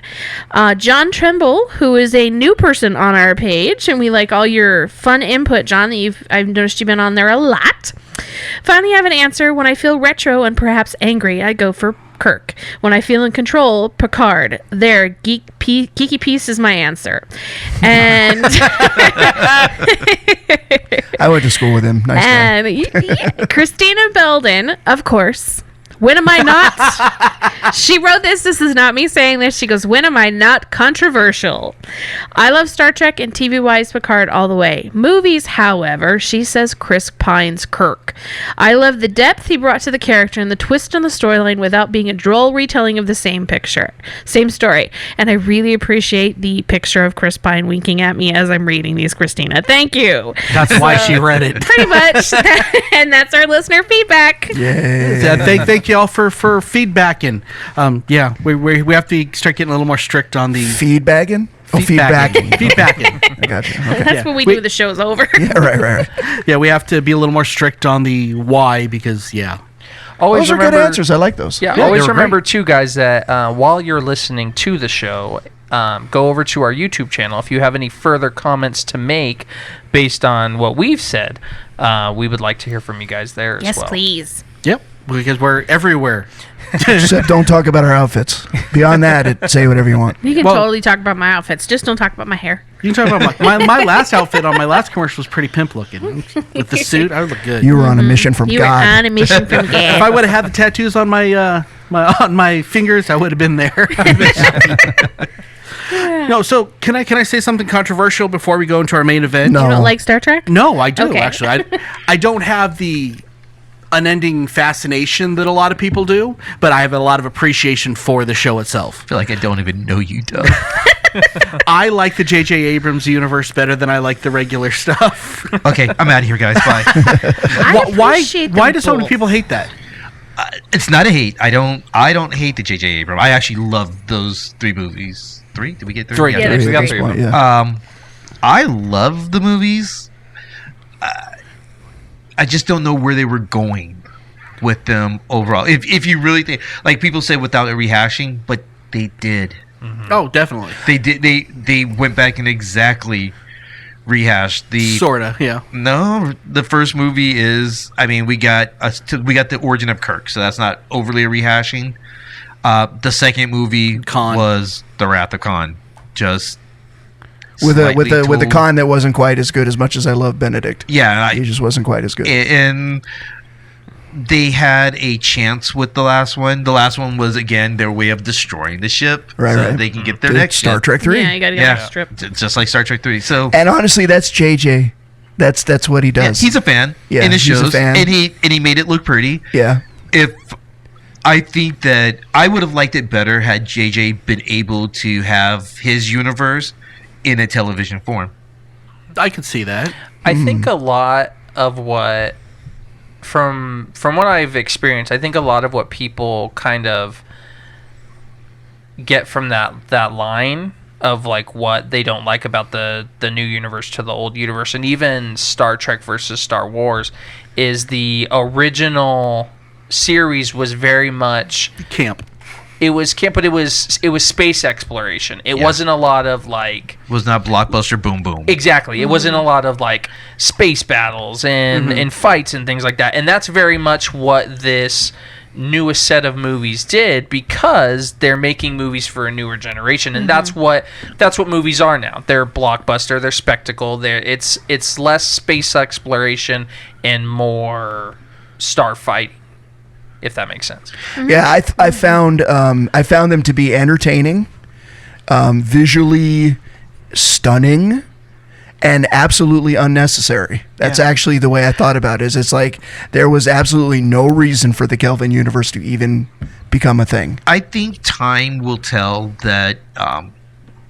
John Tremble, who is a new person on our page, and we like all your fun input, John. I've noticed you've been on there a lot. Finally, I have an answer. When I feel retro and perhaps angry, I go for Kirk. When I feel in control, Picard. There, geeky piece is my answer. And I went to school with him. Nice guy. and Christina Belden, of course. When am I not? She wrote this. This is not me saying this. She goes, when am I not controversial? I love Star Trek and TV-wise Picard all the way. Movies, however, she says Chris Pine's Kirk. I love the depth he brought to the character and the twist on the storyline without being a droll retelling of the same story. And I really appreciate the picture of Chris Pine winking at me as I'm reading these, Christina. Thank you. That's why she read it. Pretty much. And that's our listener feedback. Yeah. Thank you all for feedbacking. Yeah, we have to start getting a little more strict on the Feedbagging? Oh, feedbacking. Feedbacking. I got you. Okay. That's what we do when the show's over. Yeah, right. Yeah, we have to be a little more strict on the why because Always Those are good answers. I like those. Yeah, Yeah, always they were remember too, guys, that while you're listening to the show, go over to our YouTube channel. If you have any further comments to make based on what we've said, we would like to hear from you guys there as well. Yes, please. Yep, because we're everywhere. Except don't talk about our outfits. Beyond that, say whatever you want. You can Well- totally talk about my outfits. Just don't talk about my hair. You can talk about my last outfit on my last commercial was pretty pimp looking with the suit. I would look good. You were on a mission from You were God. on a mission from If God. I would have had the tattoos on my fingers, I would have been there. No, so can I say something controversial before we go into our main event? No. You don't like Star Trek? No, I do Okay. actually. I don't have the unending fascination that a lot of people do, but I have a lot of appreciation for the show itself. I feel like I don't even know you, Doug. I like the J.J. Abrams universe better than I like the regular stuff. Okay, I'm out of here, guys. Bye. Why do so many people hate that? It's not a hate. I don't hate the J.J. Abrams. I actually love those 3 movies. 3? Did we get 3? Three. Yeah, we got 3 of them. I love the movies. I just don't know where they were going with them overall. If you really think, like people say without a rehashing, but they did. Mm-hmm. Oh, definitely. They did. They went back and exactly rehashed the. Sorta, yeah. No, the first movie is. I mean, we got the origin of Kirk, so that's not overly a rehashing. The second movie Khan. was the Wrath of Khan, just with slightly the told. Khan that wasn't quite as good as much as I love Benedict. Yeah, He just wasn't quite as good. and they had a chance with the last one. The last one was again their way of destroying the ship, Right, so right. they can get their The next Star ship. Trek 3. Yeah, you gotta get Yeah, a strip. just like Star Trek 3. So And honestly, that's JJ. That's what he yeah, does. he's a fan. Yeah, in his he's a shows, fan. and he made it look pretty. Yeah. If I think that I would have liked it better had JJ been able to have his universe in a television form. I can see that. I think a lot of what from what I've experienced, I think a lot of what people kind of get from that line of like what they don't like about the new universe to the old universe, and even Star Trek versus Star Wars, is the original series was very much Camp. it was camp, but it was space exploration. It Yeah. wasn't a lot of like Was not blockbuster boom boom. exactly. It wasn't a lot of like space battles and fights and things like that. And that's very much what this newest set of movies did, because they're making movies for a newer generation, and that's what movies are now. They're blockbuster, they're spectacle. It's less space exploration and more star fighting, if that makes sense. Yeah, I found them to be entertaining, visually stunning, and absolutely unnecessary. That's actually the way I thought about it. Is it's like there was absolutely no reason for the Kelvin universe to even become a thing. I think time will tell that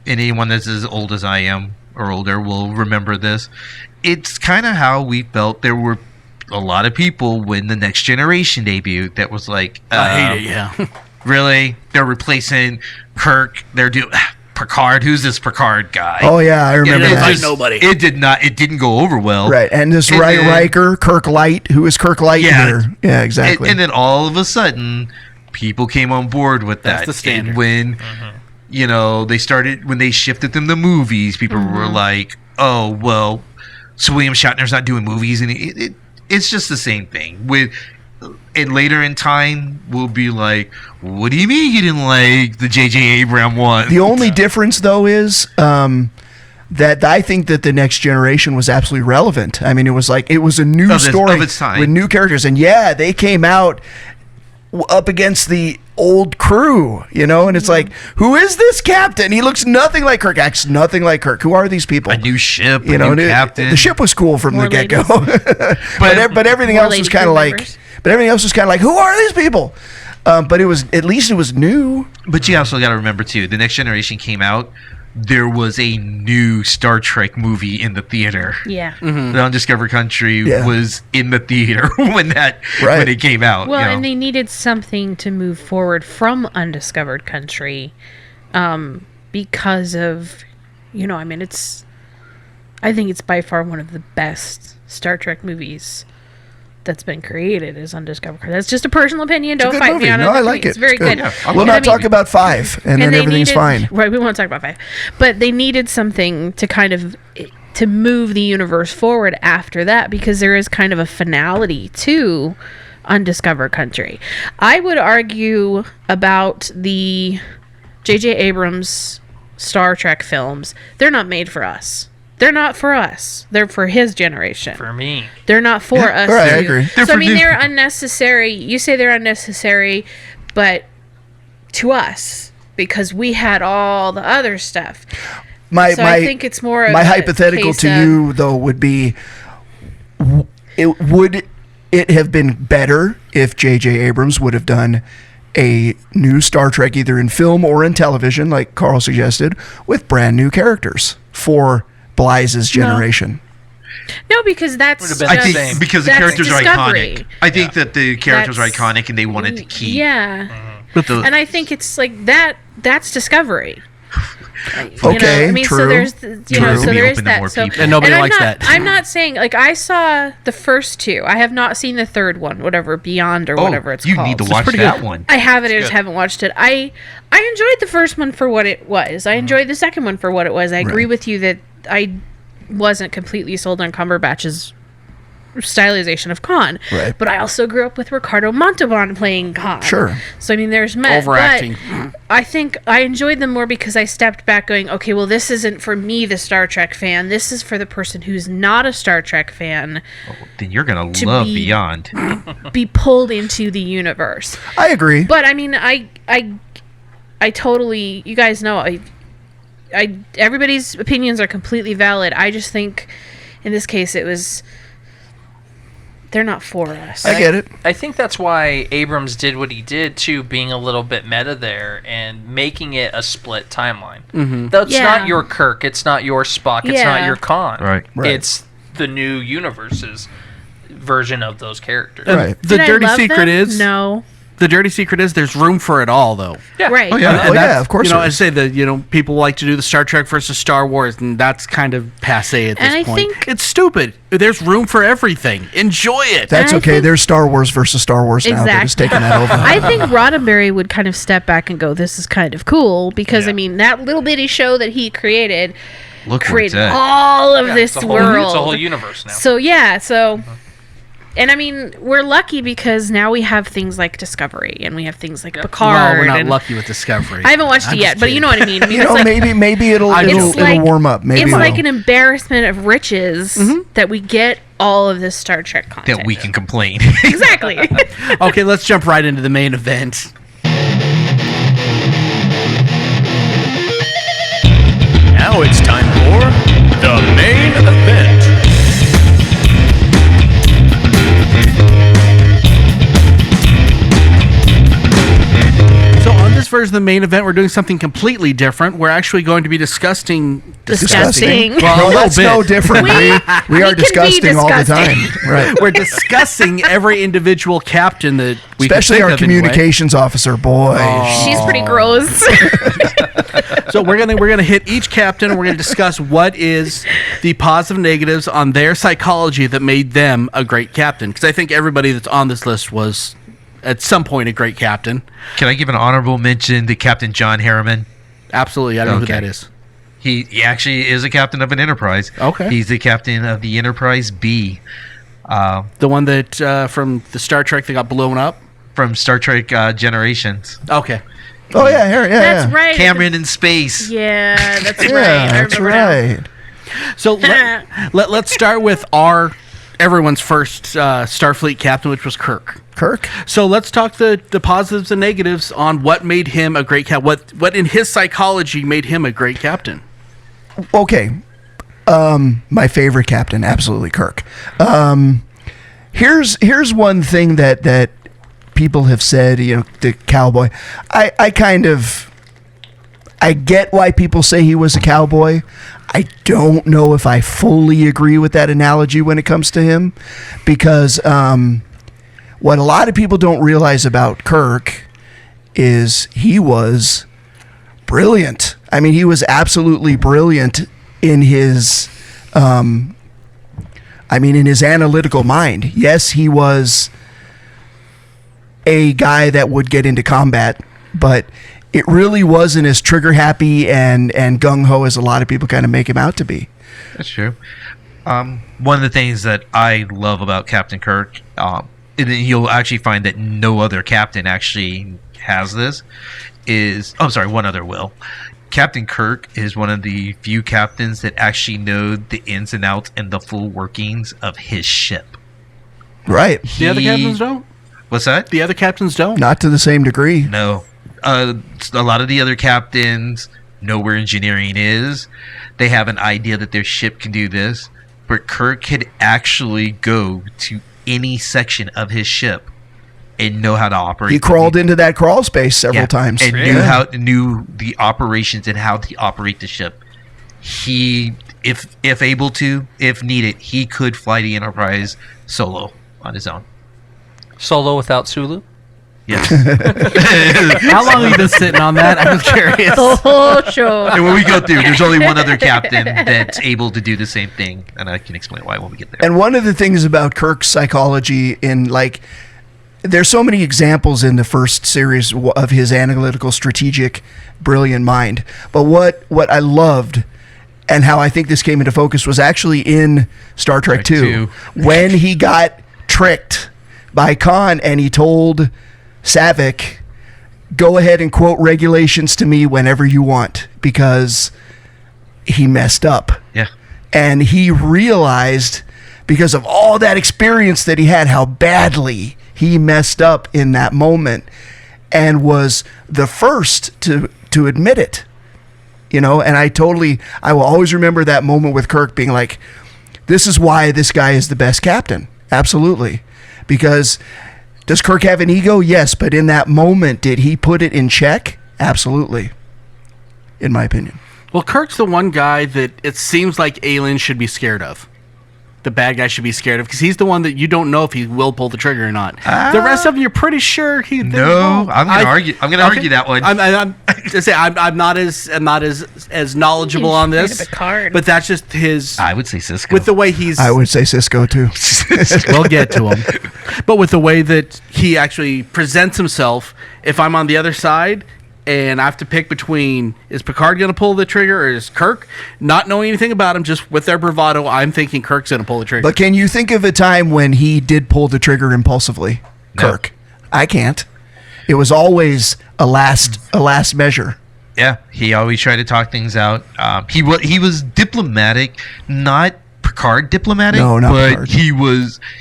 anyone that's as old as I am or older will remember this. It's kind of how we felt. There were a lot of people when the Next Generation debuted that was like, I hate it, yeah. really? They're replacing Kirk. They're doing Picard. Who's this Picard guy? Oh yeah, I remember it that. was nobody. It didn't go over well. Right, and this And then- Riker, Kirk Light, who is Kirk Light here? Yeah, exactly. And then all of a sudden, people came on board with that. That's the standard. And when when they shifted them to movies, people were like, "Oh, well, so William Shatner's not doing movies," and it's just the same thing. And later in time, we'll be like, "What do you mean you didn't like the J.J. Abrams one?" The only difference, though, is that I think that the Next Generation was absolutely relevant. I mean, it was a new story of its time. with new characters, and yeah, they came out up against the old crew, and it's like, who is this captain? He looks nothing like Kirk, acts nothing like Kirk. Who are these people? a new ship, You know, new captain. the ship was cool from More the get go, ladies. but everything More else was lady kind crew of like, members. who are these people? But at least it was new. But you also got to remember too, the Next Generation came out. There was a new Star Trek movie in the theater. Yeah. The Undiscovered Country Yeah. was in the theater when Right. it came out. Well, you know. and they needed something to move forward from Undiscovered Country, because of, I think it's by far one of the best Star Trek movies that's been created is Undiscovered Country. That's just a personal opinion. Don't Good fight movie. me on it. No, I like it. It's very It's good. good. Yeah, We'll And I not mean- talk about 5, and then they everything's fine. Right, we won't talk about 5. But they needed something to kind of to move the universe forward after that, because there is kind of a finality to Undiscovered Country. I would argue about the J.J. Abrams Star Trek films. They're not made for us. They're not for us. They're for his generation. For me, They're not for us. right, I to- agree. So I mean, they're unnecessary. You say they're unnecessary, but to us, because we had all the other stuff. My I think it's more of my a hypothetical case to of- you though would be, would it have been better if J.J. Abrams would have done a new Star Trek, either in film or in television, like Carl suggested, with brand new characters for Blythe's generation. No, because that's Would've been I the think same. because the That's characters Discovery. are iconic. I think that the characters are That's- iconic and they wanted to keep. Yeah. the- And I think it's like that. That's Discovery. Okay, I mean, true. so there's, True. so Be there is open to that. more So, people. And nobody I'm likes not, that. I'm not saying like I saw the first two. I have not seen the third one, whatever Beyond or whatever it's you called. need to So watch pretty that good. one. I have it. I just good. haven't watched it. I enjoyed the first one for what it was. I enjoyed the second one for what it was. I agree with you that I wasn't completely sold on Cumberbatch's stylization of Khan. Right. But I also grew up with Ricardo Montalban playing Khan. Sure. So I mean, there's Met. Overacting. But I think I enjoyed them more because I stepped back, going, okay, well, this isn't for me, the Star Trek fan. This is for the person who's not a Star Trek fan. Then you're gonna To love be- Beyond. Be pulled into the universe. I agree. But I mean, I totally. You guys know, everybody's opinions are completely valid. I just think, in this case, it was. They're not for us. I get it. I think that's why Abrams did what he did too, being a little bit meta there and making it a split timeline. That's Yeah. not your Kirk, it's not your Spock, it's Yeah. not your Khan. Right. Right. It's the new universe's version of those characters. Right. The Did I dirty love secret them? is No. The dirty secret is there's room for it all, though. Yeah. Right. Oh yeah, And oh that's- yeah, of course. You know, there I is. say that people like to do the Star Trek versus Star Wars, and that's kind of passe at this And I point. think- It's stupid. There's room for everything. Enjoy it. That's I okay. think- There's Star Wars versus Star Wars now. They're just taking that over. I think Roddenberry would kind of step back and go, "This is kind of cool," because I mean, that little bitty show that he created Look where it's created at. all of Yeah, this it's a world. It's a whole universe now. So yeah, and I mean, we're lucky because now we have things like Discovery and we have things like Picard. well, we're not and lucky with Discovery. I haven't watched I'm it yet, just but you know what I mean. I mean, You know, it's like, maybe it'll it's like warm up. Maybe it's it'll. like an embarrassment of riches that we get all of this Star Trek content. That we can complain. exactly. Okay, let's jump right into the main event. Now it's time for the main event. So on this version of the main event, we're doing something completely different. We're actually going to be discussing Disgusting. Well, a No, little that's bit. no different. We can be are disgusting all the time. disgusting. Right. We're discussing every individual captain that we can Especially think our of anyway. communications officer. Boy. She's pretty gross. So we're gonna hit each captain and we're gonna discuss what is the positive negatives on their psychology that made them a great captain. Because I think everybody that's on this list was at some point a great captain. Can I give an honorable mention to Captain John Harriman? Absolutely, I don't know Okay. who that is. He actually is a captain of an Enterprise. Okay. He's the captain of the Enterprise B The one that from the Star Trek that got blown up. from Star Trek Generations. Okay. Oh yeah, Harry. Yeah, That's yeah. right. Cameron in space. Yeah, that's right. Yeah, I that's remember now. right. So let's start with everyone's first Starfleet captain, which was Kirk. Kirk. So let's talk the positives and negatives on what made him a great captain. What in his psychology made him a great captain? Okay. My favorite captain, absolutely Kirk. Here's one thing that people have said, the cowboy. I get why people say he was a cowboy. I don't know if I fully agree with that analogy when it comes to him, because what a lot of people don't realize about Kirk is he was brilliant. I mean, he was absolutely brilliant in his in his analytical mind. Yes, he was a guy that would get into combat, but it really wasn't as trigger happy and gung-ho as a lot of people kind of make him out to be. That's true. One of the things that I love about Captain Kirk, and you'll actually find that no other captain actually has this, one other will. Captain Kirk is one of the few captains that actually know the ins and outs and the full workings of his ship. Right. The other captains don't. What's that? The other captains don't. Not to the same degree. No. A lot of the other captains know where engineering is. They have an idea that their ship can do this. But Kirk could actually go to any section of his ship and know how to operate. He crawled into that crawl space several times. and knew the operations and how to operate the ship. He, if needed, he could fly the Enterprise solo on his own. Solo without Sulu? Yes. How long have you been sitting on that? I'm curious. The whole show. And when we go through, there's only one other captain that's able to do the same thing, and I can explain why when we get there. And one of the things about Kirk's psychology there's so many examples in the first series of his analytical, strategic, brilliant mind. But what I loved and how I think this came into focus was actually in Star Trek II, when he got tricked by Khan and he told Savick, go ahead and quote regulations to me whenever you want, because he messed up. Yeah. And he realized, because of all that experience that he had, how badly he messed up in that moment, and was the first to admit it. And I will always remember that moment with Kirk being like, this is why this guy is the best captain. Absolutely. Because does Kirk have an ego? Yes. But in that moment, did he put it in check? Absolutely. In my opinion. Well, Kirk's the one guy that it seems like aliens should be scared of. The bad guy should be scared of, because he's the one that you don't know if he will pull the trigger or not. The rest of them, you're pretty sure he. No, I'm going to argue. I'm going to argue that one. I'm not as knowledgeable on this, but that's just his. I would say Cisco. With the way he's. I would say Cisco too. We'll get to him, but with the way that he actually presents himself, if I'm on the other side and I have to pick between, is Picard going to pull the trigger or is Kirk? Not knowing anything about him, just with their bravado, I'm thinking Kirk's going to pull the trigger. But can you think of a time when he did pull the trigger impulsively? No. Kirk. I can't. It was always a last measure. Yeah, he always tried to talk things out. He was diplomatic, not Picard diplomatic. No, not but Picard.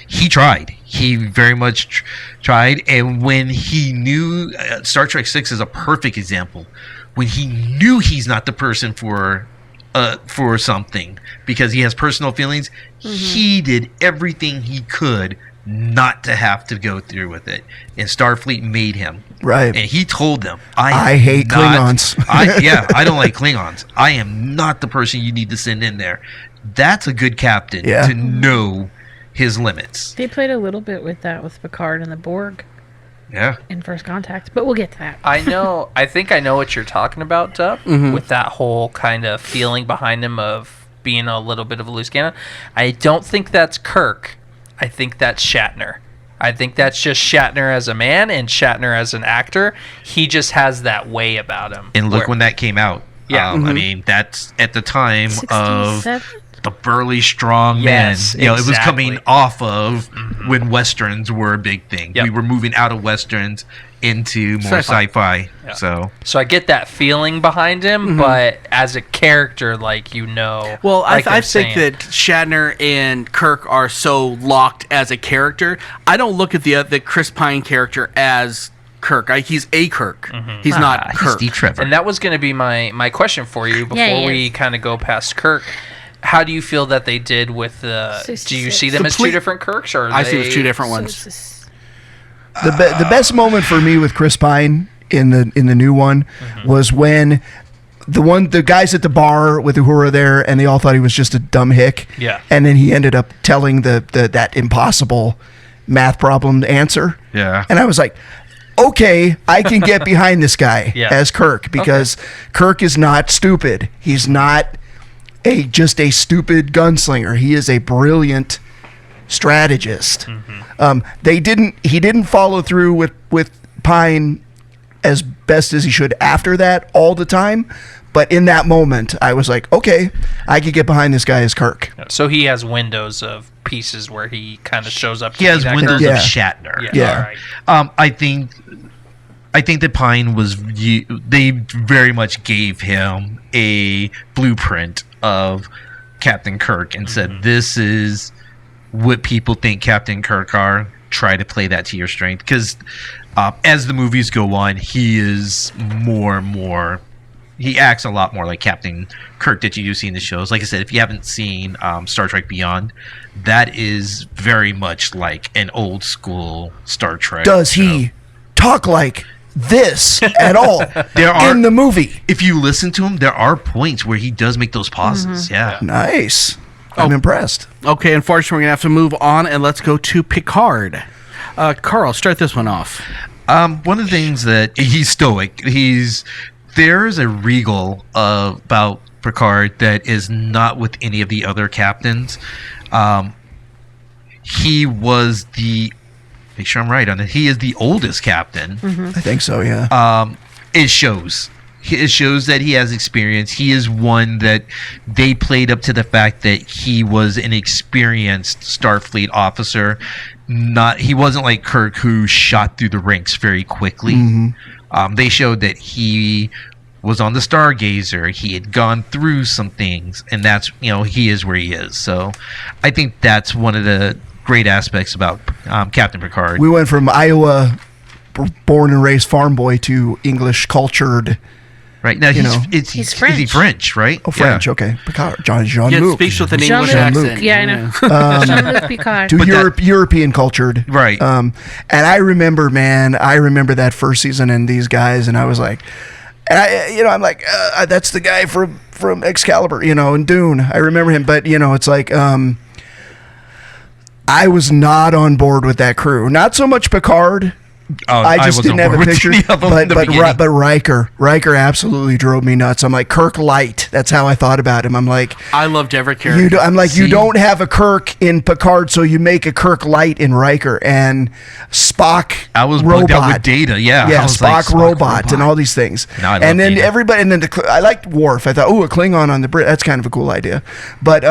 He tried. He very much tried. And when he knew, Star Trek 6 is a perfect example. When he knew he's not the person for something because he has personal feelings, he did everything he could not to have to go through with it. And Starfleet made him. Right. And he told them, I hate Klingons. I don't like Klingons. I am not the person you need to send in there. That's a good captain to know his limits. They played a little bit with that with Picard and the Borg. Yeah. In First Contact, but we'll get to that. I think I know what you're talking about, Dub, with that whole kind of feeling behind him of being a little bit of a loose cannon. I don't think that's Kirk. I think that's Shatner. I think that's just Shatner as a man and Shatner as an actor. He just has that way about him. And look when that came out. Yeah. I mean, that's at the time 67? of the burly, strong Yes, men. It was coming exactly. off of when Westerns were a big thing. Yep. We were moving out of Westerns into more sci-fi. Yeah. So I get that feeling behind him, but as a character, Well, like I you're think saying. that Shatner and Kirk are so locked as a character. I don't look at the Chris Pine character as Kirk. He's a Kirk. He's not he's Kirk. Steve Trevor. And that was going to be my question for you before he we is. kind of go past Kirk. How do you feel that they did with the? Do you see them as two different Kirks, or I see it as two different ones. So it's The best moment for me with Chris Pine in the new one was when the guys at the bar with Uhura there, and they all thought he was just a dumb hick. Yeah. And then he ended up telling that impossible math problem answer. Yeah. And I was like, okay, I can get behind this guy Yeah. as Kirk, because Kirk is not stupid. He's not just a stupid gunslinger. He is a brilliant strategist. He didn't follow through with Pine as best as he should after that all the time, but in that moment I was like, okay, I could get behind this guy as Kirk. So he has windows of pieces where he kind of shows up. he has windows Yeah. of Shatner. Yeah. All right. I think that Pine they very much gave him a blueprint of Captain Kirk and said, this is what people think Captain Kirk are. Try to play that to your strength, because as the movies go on, he is more and more he acts a lot more like Captain Kirk that you do see in the shows. Like I said, if you haven't seen Star Trek Beyond, that is very much like an old school Star Trek. Does he talk like this at all in the movie? If you listen to him, there are points where he does make those pauses. Yeah. Nice. I'm impressed. Okay, unfortunately, we're going to have to move on, and let's go to Picard. Carl, start this one off. One of the things that he's stoic. There's a regal about Picard that is not with any of the other captains. He was make sure I'm right on it. He is the oldest captain. I think so, yeah. It shows. It shows that he has experience. He is one that they played up to the fact that he was an experienced Starfleet officer. He wasn't like Kirk, who shot through the ranks very quickly. They showed that he was on the Stargazer. He had gone through some things, and that's, he is where he is. So I think that's one of the great aspects about Captain Picard. We went from Iowa, born and raised farm boy, to English cultured. Right now, he's French. Is he French, right? Oh, French. Okay, Picard. Jean-Luc. Yeah, speaks with an English Jean-Luc. accent. Yeah, I know. Jean-Luc Picard. To European cultured. Right. And I remember that first season and these guys, and I was like, I'm like, that's the guy from Excalibur, and Dune. I remember him, but it's like, I was not on board with that crew. Not so much Picard. I just didn't have a picture. But Riker absolutely drove me nuts. I'm like, Kirk light. That's how I thought about him. I'm like, I loved every character. You don't have a Kirk in Picard, so you make a Kirk light in Riker. And Spock, I was robot bugged out with Data. Yeah, Spock robot and all these things. No, I and then Data. everybody, and then I liked Worf. I thought, a Klingon on the Brit. That's kind of a cool idea. But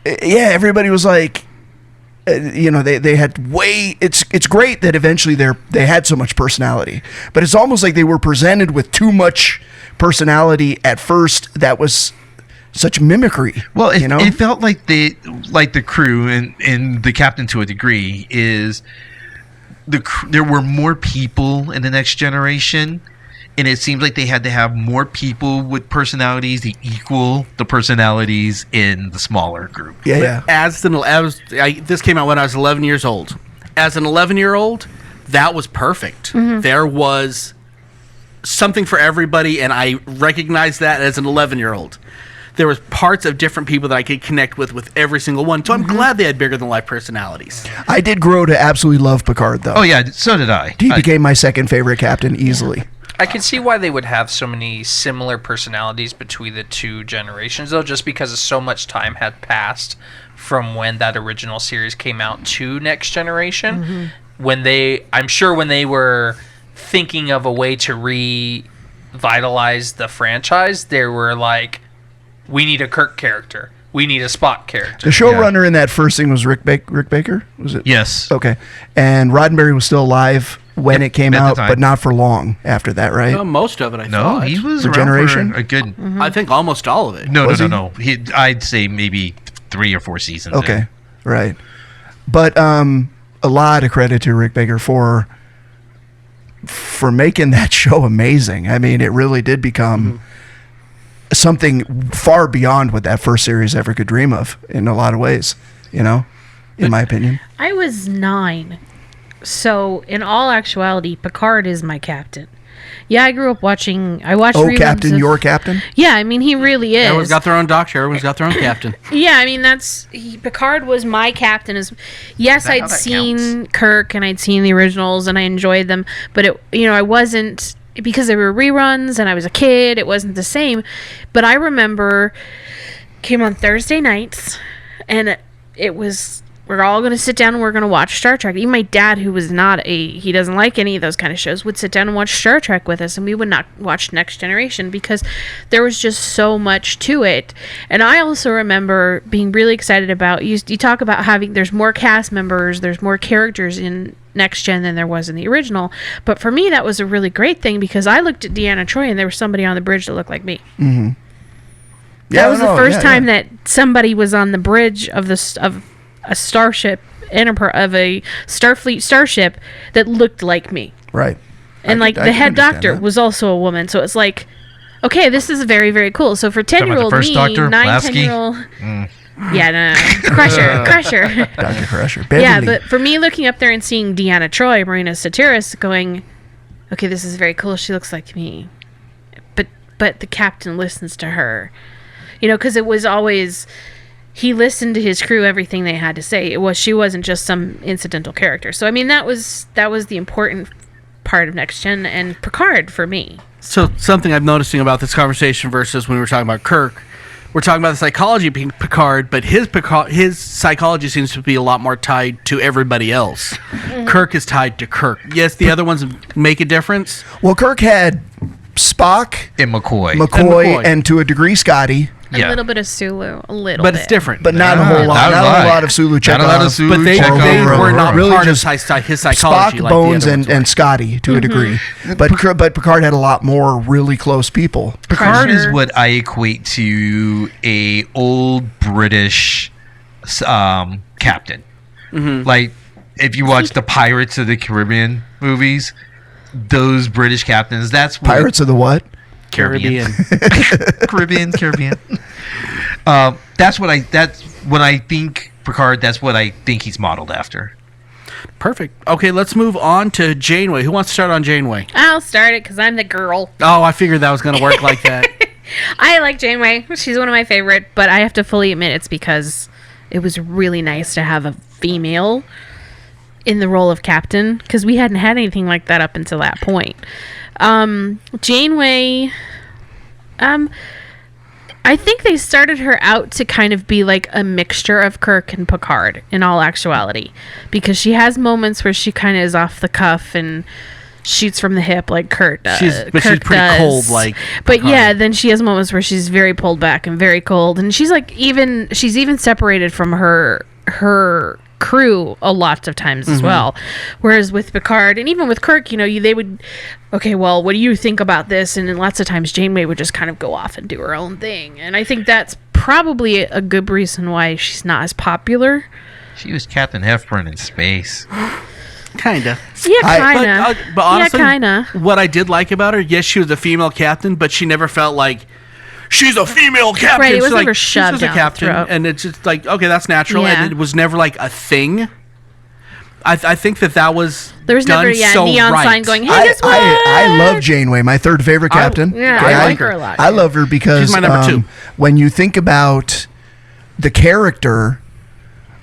everybody was like, they had it's great that eventually they had so much personality, but it's almost like they were presented with too much personality at first. That was such mimicry. Well, it felt like the crew and the captain, to a degree, is there were more people in the Next Generation, and it seems like they had to have more people with personalities to equal the personalities in the smaller group. Yeah. This came out when I was 11 years old. As an 11-year-old, that was perfect. There was something for everybody, and I recognized that as an 11-year-old. There was parts of different people that I could connect with every single one. So I'm glad they had bigger than life personalities. I did grow to absolutely love Picard, though. Oh yeah, so did I. He became my second favorite captain easily. I can see why they would have so many similar personalities between the two generations, though, just because so much time had passed from when that original series came out to Next Generation. I'm sure when they were thinking of a way to revitalize the franchise, they were like, we need a Kirk character. We need a Spock character. The showrunner in that first thing was Rick Baker? Was it? Yes. Okay. And Roddenberry was still alive when it came out, but not for long after that, right? Most of it, I No, thought. he was For around Generation? for a good. I think almost all of it. No. Was he? I'd say maybe 3 or 4 seasons. Okay, right. But a lot of credit to Rick Baker for making that show amazing. I mean, it really did become something far beyond what that first series ever could dream of in a lot of ways, in my opinion. I was 9. So, in all actuality, Picard is my captain. Yeah, I grew up watching. I watched. Captain, your captain. Yeah, I mean, he really is. Everyone's got their own doctor. Everyone's got their own captain. Yeah, I mean, Picard was my captain. Yes, I'd seen Kirk and I'd seen the originals and I enjoyed them, but I wasn't, because they were reruns and I was a kid. It wasn't the same. But I remember came on Thursday nights, and it was. We're all going to sit down and we're going to watch Star Trek. Even my dad, who was he doesn't like any of those kind of shows, would sit down and watch Star Trek with us, and we would not watch Next Generation because there was just so much to it. And I also remember being really excited about, you talk about there's more cast members, there's more characters in Next Gen than there was in the original. But for me, that was a really great thing because I looked at Deanna Troi and there was somebody on the bridge that looked like me. Mm-hmm. That was the first time that somebody was on the bridge of a starship, of a Starfleet starship that looked like me. Right. And the head doctor was also a woman. So it's like, okay, this is very, very cool. So for Talking about 10-year-old the first me, Doctor, 9, Lasky? 10-year-old... Yeah, no. Crusher. Dr. Crusher. Yeah, Beverly. but for me, looking up there and seeing Deanna Troi, Marina Satiris, going, okay, this is very cool. She looks like me. But the captain listens to her. You know, because it was always... He listened to his crew, everything they had to say. She wasn't just some incidental character. So, I mean, that was the important part of Next Gen and Picard for me. So something I'm noticing about this conversation versus when we were talking about Kirk, we're talking about the psychology of being Picard, but his psychology seems to be a lot more tied to everybody else. Kirk is tied to Kirk. Yes, the other ones make a difference. Well, Kirk had Spock, And McCoy. McCoy, and to a degree Scotty, A Yeah. little bit of Sulu. A little But bit. it's different. but not a whole lot. Not a lot of Sulu Chekhov. Not a lot of Sulu But they Chekhov. were not Really part of just his psychology. Spock, like Bones, the other ones and Scotty to a degree. But Picard had a lot more really close people. Picard is Crusher. what I equate to a old British captain. Like if you watch the Pirates of the Caribbean movies, those British captains. That's what Pirates of the what? Caribbean. Caribbean. That's when I think Picard. That's what I think he's modeled after. Perfect. Okay, let's move on to Janeway. Who wants to start on Janeway? I'll start it because I'm the girl. Oh, I figured that was going to work like that. I like Janeway. She's one of my favorite, but I have to fully admit it's because it was really nice to have a female in the role of captain because we hadn't had anything like that up until that point. Janeway, I think they started her out to kind of be like a mixture of Kirk and Picard in all actuality, because she has moments where she kind of is off the cuff and shoots from the hip like Kurt does. She's pretty cold, like But Picard. yeah, then she has moments where she's very pulled back and very cold, and she's even separated from her crew a lot of times as well. Whereas with Picard and even with Kirk, they would, okay, well, what do you think about this? And then lots of times Janeway would just kind of go off and do her own thing. And I think that's probably a good reason why she's not as popular. She was Captain Heffron in space. Kinda. Yeah, kind of. But honestly, yeah, kind of. what I did like about her, yes, she was a female captain, but she never felt like she's a female captain. Right, it was She's like, never she's shoved just a down the captain, throat. and it's just like, okay, that's natural, Yeah. and it was never like a thing. I think that was There was done never a so neon right. sign going, hey, I, guess what? I love Janeway, my third favorite captain. I like her a lot. I love her because She's my number two. when you think about the character,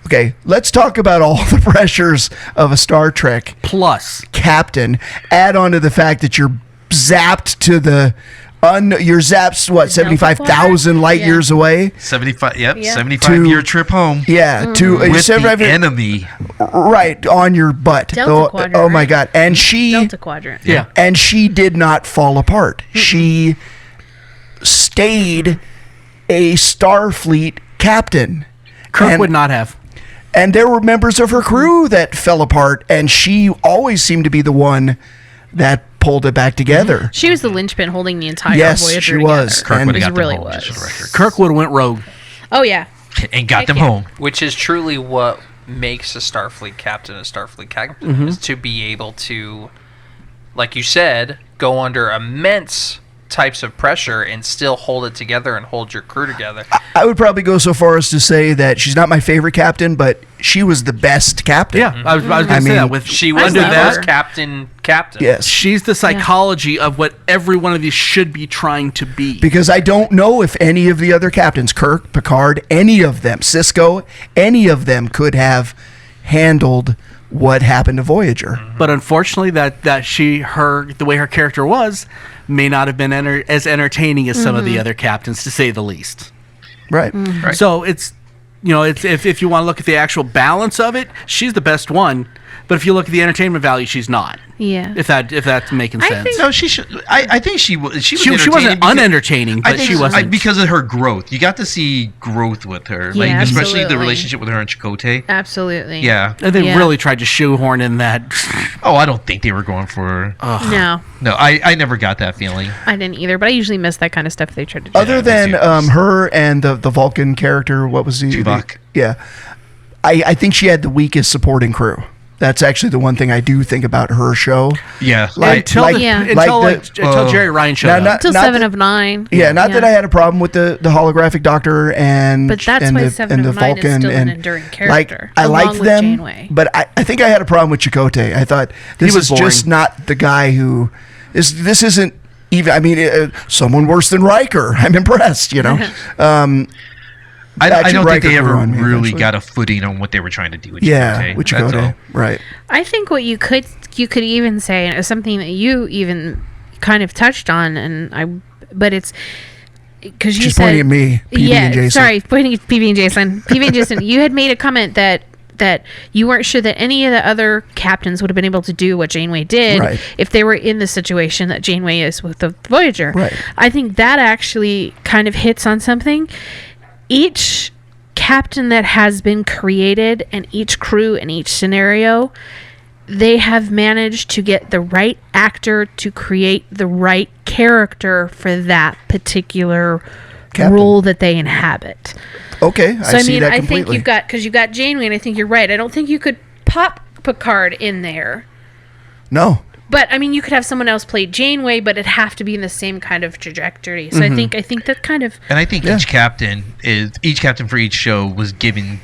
okay, let's talk about all the pressures of a Star Trek Plus, captain. Add on to the fact that you're zapped to the you're zapped what, 75,000 light Yeah. years away. 75. Yep. Yeah. 75-year trip home. Yeah, to With the 75 enemy. right on your butt. Delta quadrant, oh my right? god! And she Delta Quadrant. yeah. and she did not fall apart. She stayed a Starfleet captain. Kirk And- would not have. And there were members of her crew that fell apart, and she always seemed to be the one that pulled it back together. She was the linchpin holding the entire Yes, Voyager she together. was. Kirk And- would have got them really home. was. Just for the record. Kirk would have went rogue. Oh, yeah. And got Heck them yeah. home. Which is truly what makes a Starfleet captain, is to be able to, like you said, go under immense types of pressure and still hold it together and hold your crew together. I would probably go so far as to say that she's not my favorite captain, but she was the best captain. Yeah, I was going to say mean, that. With She was under the that, first captain. Yes. she's the psychology of what every one of these should be trying to be. Because I don't know if any of the other captains, Kirk, Picard, any of them, Cisco, any of them could have handled what happened to Voyager. But unfortunately, the way her character was, may not have been as entertaining as some of the other captains, to say the least. Right. Right. So it's if you want to look at the actual balance of it, she's the best one. But if you look at the entertainment value, she's not. Yeah. If that's making I sense. think- No, she should. I think she was. She was. She wasn't entertaining because- unentertaining, I but think she wasn't. because of her growth. You got to see growth with her, Yeah, like especially absolutely. the relationship with her and Chakotay. Absolutely. Yeah. and they Yeah. really tried to shoehorn in that. Oh, I don't think they were going for. No, No, I never got that feeling. I didn't either, but I usually miss that kind of stuff they tried to do. Other than her and the Vulcan character, what was he? Tuvok. Yeah. I think she had the weakest supporting crew. That's actually the one thing I do think about her show. Yeah. Until Jerry Ryan showed up. Until 7 of 9. Yeah, not that I had a problem with the holographic Doctor and But that's and why the, 7 and the of 9 Vulcan is still an and enduring character. I along liked with them, Janeway. but I think I had a problem with Chakotay. I thought this was is just boring. not the guy who is. This isn't even. I mean, someone worse than Riker. I'm impressed. You know. I don't think Riker they ever grew on me really eventually. got a footing on what they were trying to do with Yeah, Chakotay. with That's all. Chakotay, right? I think what you could even say, and it was something that you even kind of touched on, but it's because you She's said, pointing at me, PB&Jason. sorry, pointing at PB&Jason. PB&Jason, you had made a comment that you weren't sure that any of the other captains would have been able to do what Janeway did Right. if they were in the situation that Janeway is with the Voyager. Right. I think that actually kind of hits on something. Each captain that has been created and each crew in each scenario, they have managed to get the right actor to create the right character for that particular Captain. role that they inhabit. Okay, So I see that I completely. think you've got Janeway, and I think you're right. I don't think you could pop Picard in there. No, But I mean, you could have someone else play Janeway, but it'd have to be in the same kind of trajectory. So Mm-hmm. I think that kind of And I think each captain for each show was given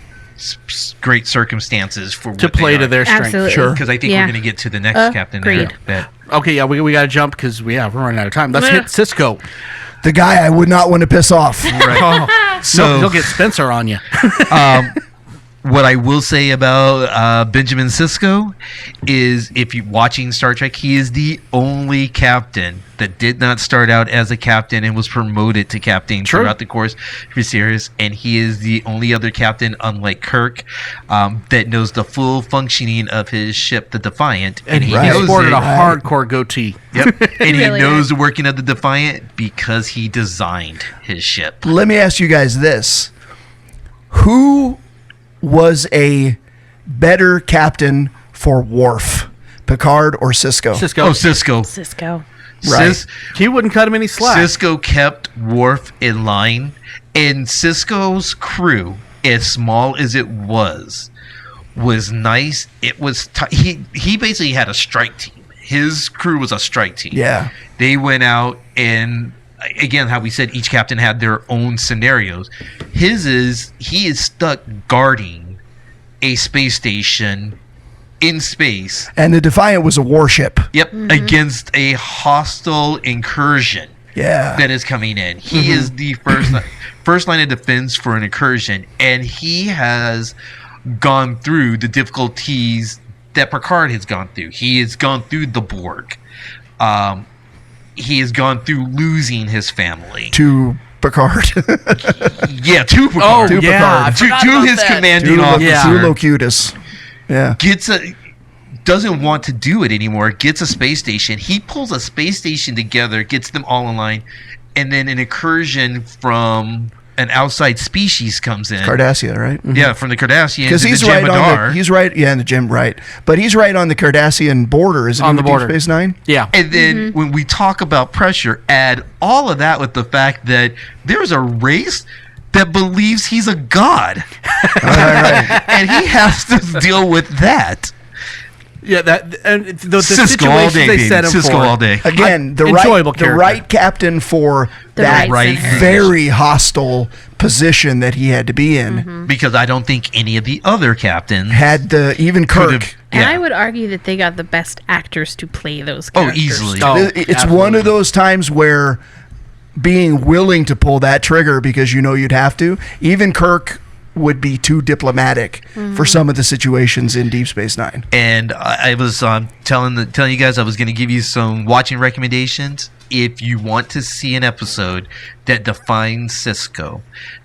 great circumstances for To what they play to are. their strength. absolutely Sure. Because I think Yeah. we're going to get to the next captain there. Agreed. That Okay, yeah, we got to jump because we're running out of time. Let's hit Cisco. the guy I would not want to piss off. Oh, So- he'll get Spencer on you. what I will say about Benjamin Sisko is if you're watching Star Trek, he is the only captain that did not start out as a captain and was promoted to captain True. throughout the course of his series. And he is the only other captain, unlike Kirk, that knows the full functioning of his ship, the Defiant. And he Right. sported a it. hardcore goatee. Yep. And Really he knows the working of the Defiant because he designed his ship. Let me ask you guys this: who was a better captain for Worf, Picard or Cisco? Cisco. Oh, Cisco. Cisco. Right. He wouldn't cut him any slack. Cisco kept Worf in line, and Cisco's crew, as small as it was nice. It was he basically had a strike team. His crew was a strike team. Yeah. They went out, and again, how we said each captain had their own scenarios. He is stuck guarding a space station in space. And the Defiant was a warship. Yep, against a hostile incursion Yeah. that is coming in. He is the first line of defense for an incursion, and he has gone through the difficulties that Picard has gone through. He has gone through the Borg. He has gone through losing his family. To Picard. Yeah, to Picard. Oh, yeah. I Picard. forgot to about his that. commanding to officer. Locutus. Yeah. Doesn't want to do it anymore. Gets a space station. He pulls a space station together, gets them all in line, and then an incursion from an outside species comes in. Cardassia, right? Yeah, from the Cardassians. Because and he's the right on Jem'Hadar. the in the gym, right? But he's right on the Cardassian border, isn't he? On the with Deep border. Space Nine. Yeah. And then when we talk about pressure, add all of that with the fact that there's a race that believes he's a god. And he has to deal with that. Yeah, that and the Cisco all situations day, they baby. set him Cisco for. all day. Again, the Enjoyable right, the character. right captain for The that right scenario. very hostile position that he had to be in. Because I don't think any of the other captains Had the even Kirk. could've- And yeah. I would argue that they got the best actors to play those Oh, characters. easily. Oh, It's one of those times where being willing to pull that trigger because you know you'd have to, even Kirk would be too diplomatic for some of the situations in Deep Space Nine. And I was telling you guys I was going to give you some watching recommendations. If you want to see an episode that defines Cisco,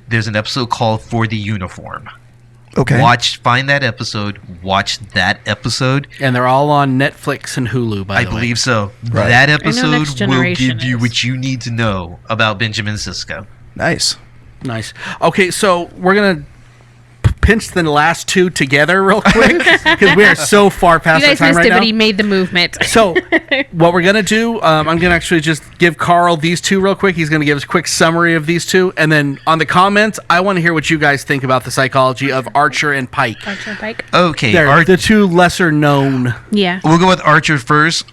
there's an episode called For the Uniform. Okay. Find that episode, watch that episode. And they're all on Netflix and Hulu, by I the way. believe so. Right. That Next episode will Generation give you is. what you need to know about Benjamin Sisko. Nice. Nice. Okay, so we're going to pinch the last two together real quick because we are so far past You our guys time missed right it, now. but he made the movement. So, what we're gonna do, I'm gonna actually just give Carl these two real quick. He's gonna give us a quick summary of these two, and then on the comments, I want to hear what you guys think about the psychology of Archer and Pike. Archer Pike. Okay, They're the two lesser known. Yeah. we'll go with Archer first.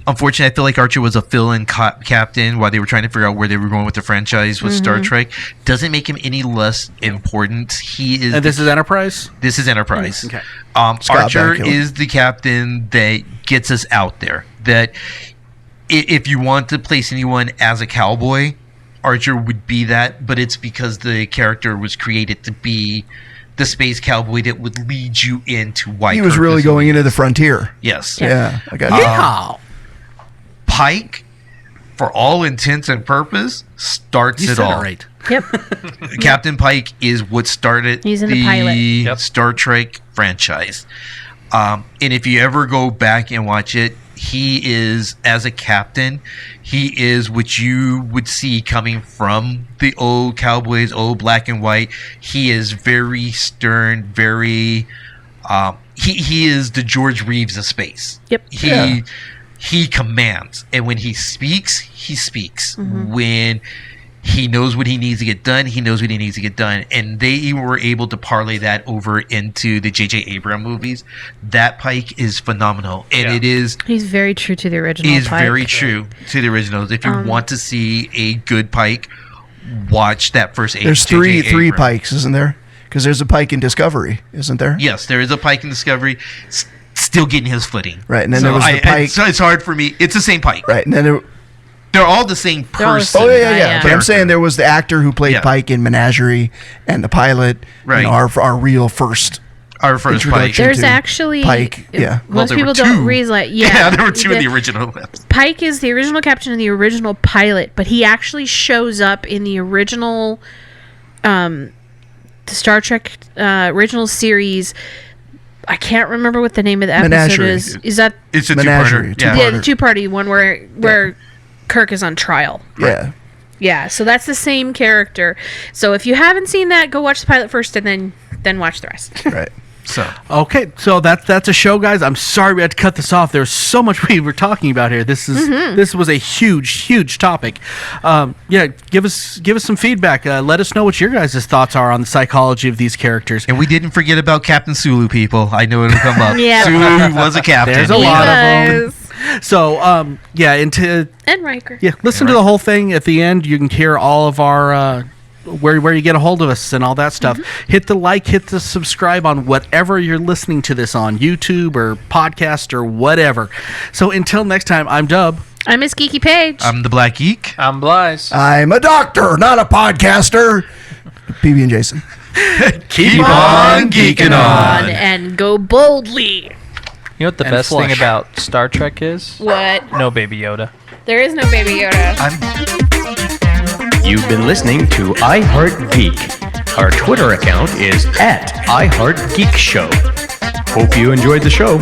Unfortunately, I feel like Archer was a fill-in captain while they were trying to figure out where they were going with the franchise with Star Trek. Doesn't make him any less important. He is. And this is Enterprise. This is Enterprise. Okay. Archer Bakula. is the captain that gets us out there. That if you want to place anyone as a cowboy, Archer would be that. But it's because the character was created to be the space cowboy that would lead you into why He was Kirk really is going elite. into the frontier. Yes. Yeah, I got it. Yeah. Pike, for all intents and purpose, starts You it said all. it right. Yep. Captain Pike is what started He's in the pilot. Yep. Star Trek franchise. And if you ever go back and watch it, he is, as a captain, he is what you would see coming from the old cowboys, old black and white. He is very stern, very... he is the George Reeves of space. Yep. He commands, and when he speaks, he speaks. When he knows what he needs to get done, he knows what he needs to get done. And they were able to parlay that over into the J.J. Abrams movies. That Pike is phenomenal, and it is He's very true to the original. is Pike. very true to the originals. If you want to see a good Pike, watch that first. There's J.J. three Abrams. Pikes, isn't there? Because there's a Pike in Discovery, isn't there? Yes, there is a Pike in Discovery, still getting his footing. Right, and then there was the Pike. So it's hard for me. It's the same Pike. Right, and then They're all the same They're all the person. same. oh yeah. Yeah. But I'm saying there was the actor who played Yeah. Pike in Menagerie, and the pilot. Right. You know, our real first. Our first Pike. Introduction. There's to actually Pike, yeah. Well, Most there were people don't two. realize. Yeah, there were two in the original. Pike is the original captain and the original pilot, but he actually shows up in the original, the Star Trek original series. I can't remember what the name of the episode Menagerie. is. Is that It's a Menagerie, two-parter. Yeah. yeah, the two-party one where Kirk is on trial? Yeah. Yeah, so that's the same character. So if you haven't seen that, go watch the pilot first and then watch the rest. Right. So Okay, so that's a show, guys. I'm sorry we had to cut this off. There's so much we were talking about here. This was a huge topic. Yeah, give us some feedback. Let us know what your guys' thoughts are on the psychology of these characters. and we didn't forget about Captain Sulu, people. I know it'll come up. Yeah. Sulu was a captain. There's a lot of them. Yes. So yeah, And Riker. yeah, listen to the whole thing at the end. You can hear all of our where you get a hold of us and all that stuff. Hit the like, hit the subscribe on whatever you're listening to this on, YouTube or podcast or whatever. So until next time, I'm Dub. I'm Miss Geeky Page. I'm the Black Geek. I'm Blythe. I'm a doctor, not a podcaster. PB&Jason. Keep on geeking on. And go boldly. You know what the And best flush. thing about Star Trek is? What? No Baby Yoda. There is no Baby Yoda. You've been listening to I Heart Geek. Our Twitter account is @iHeartGeekShow. Hope you enjoyed the show.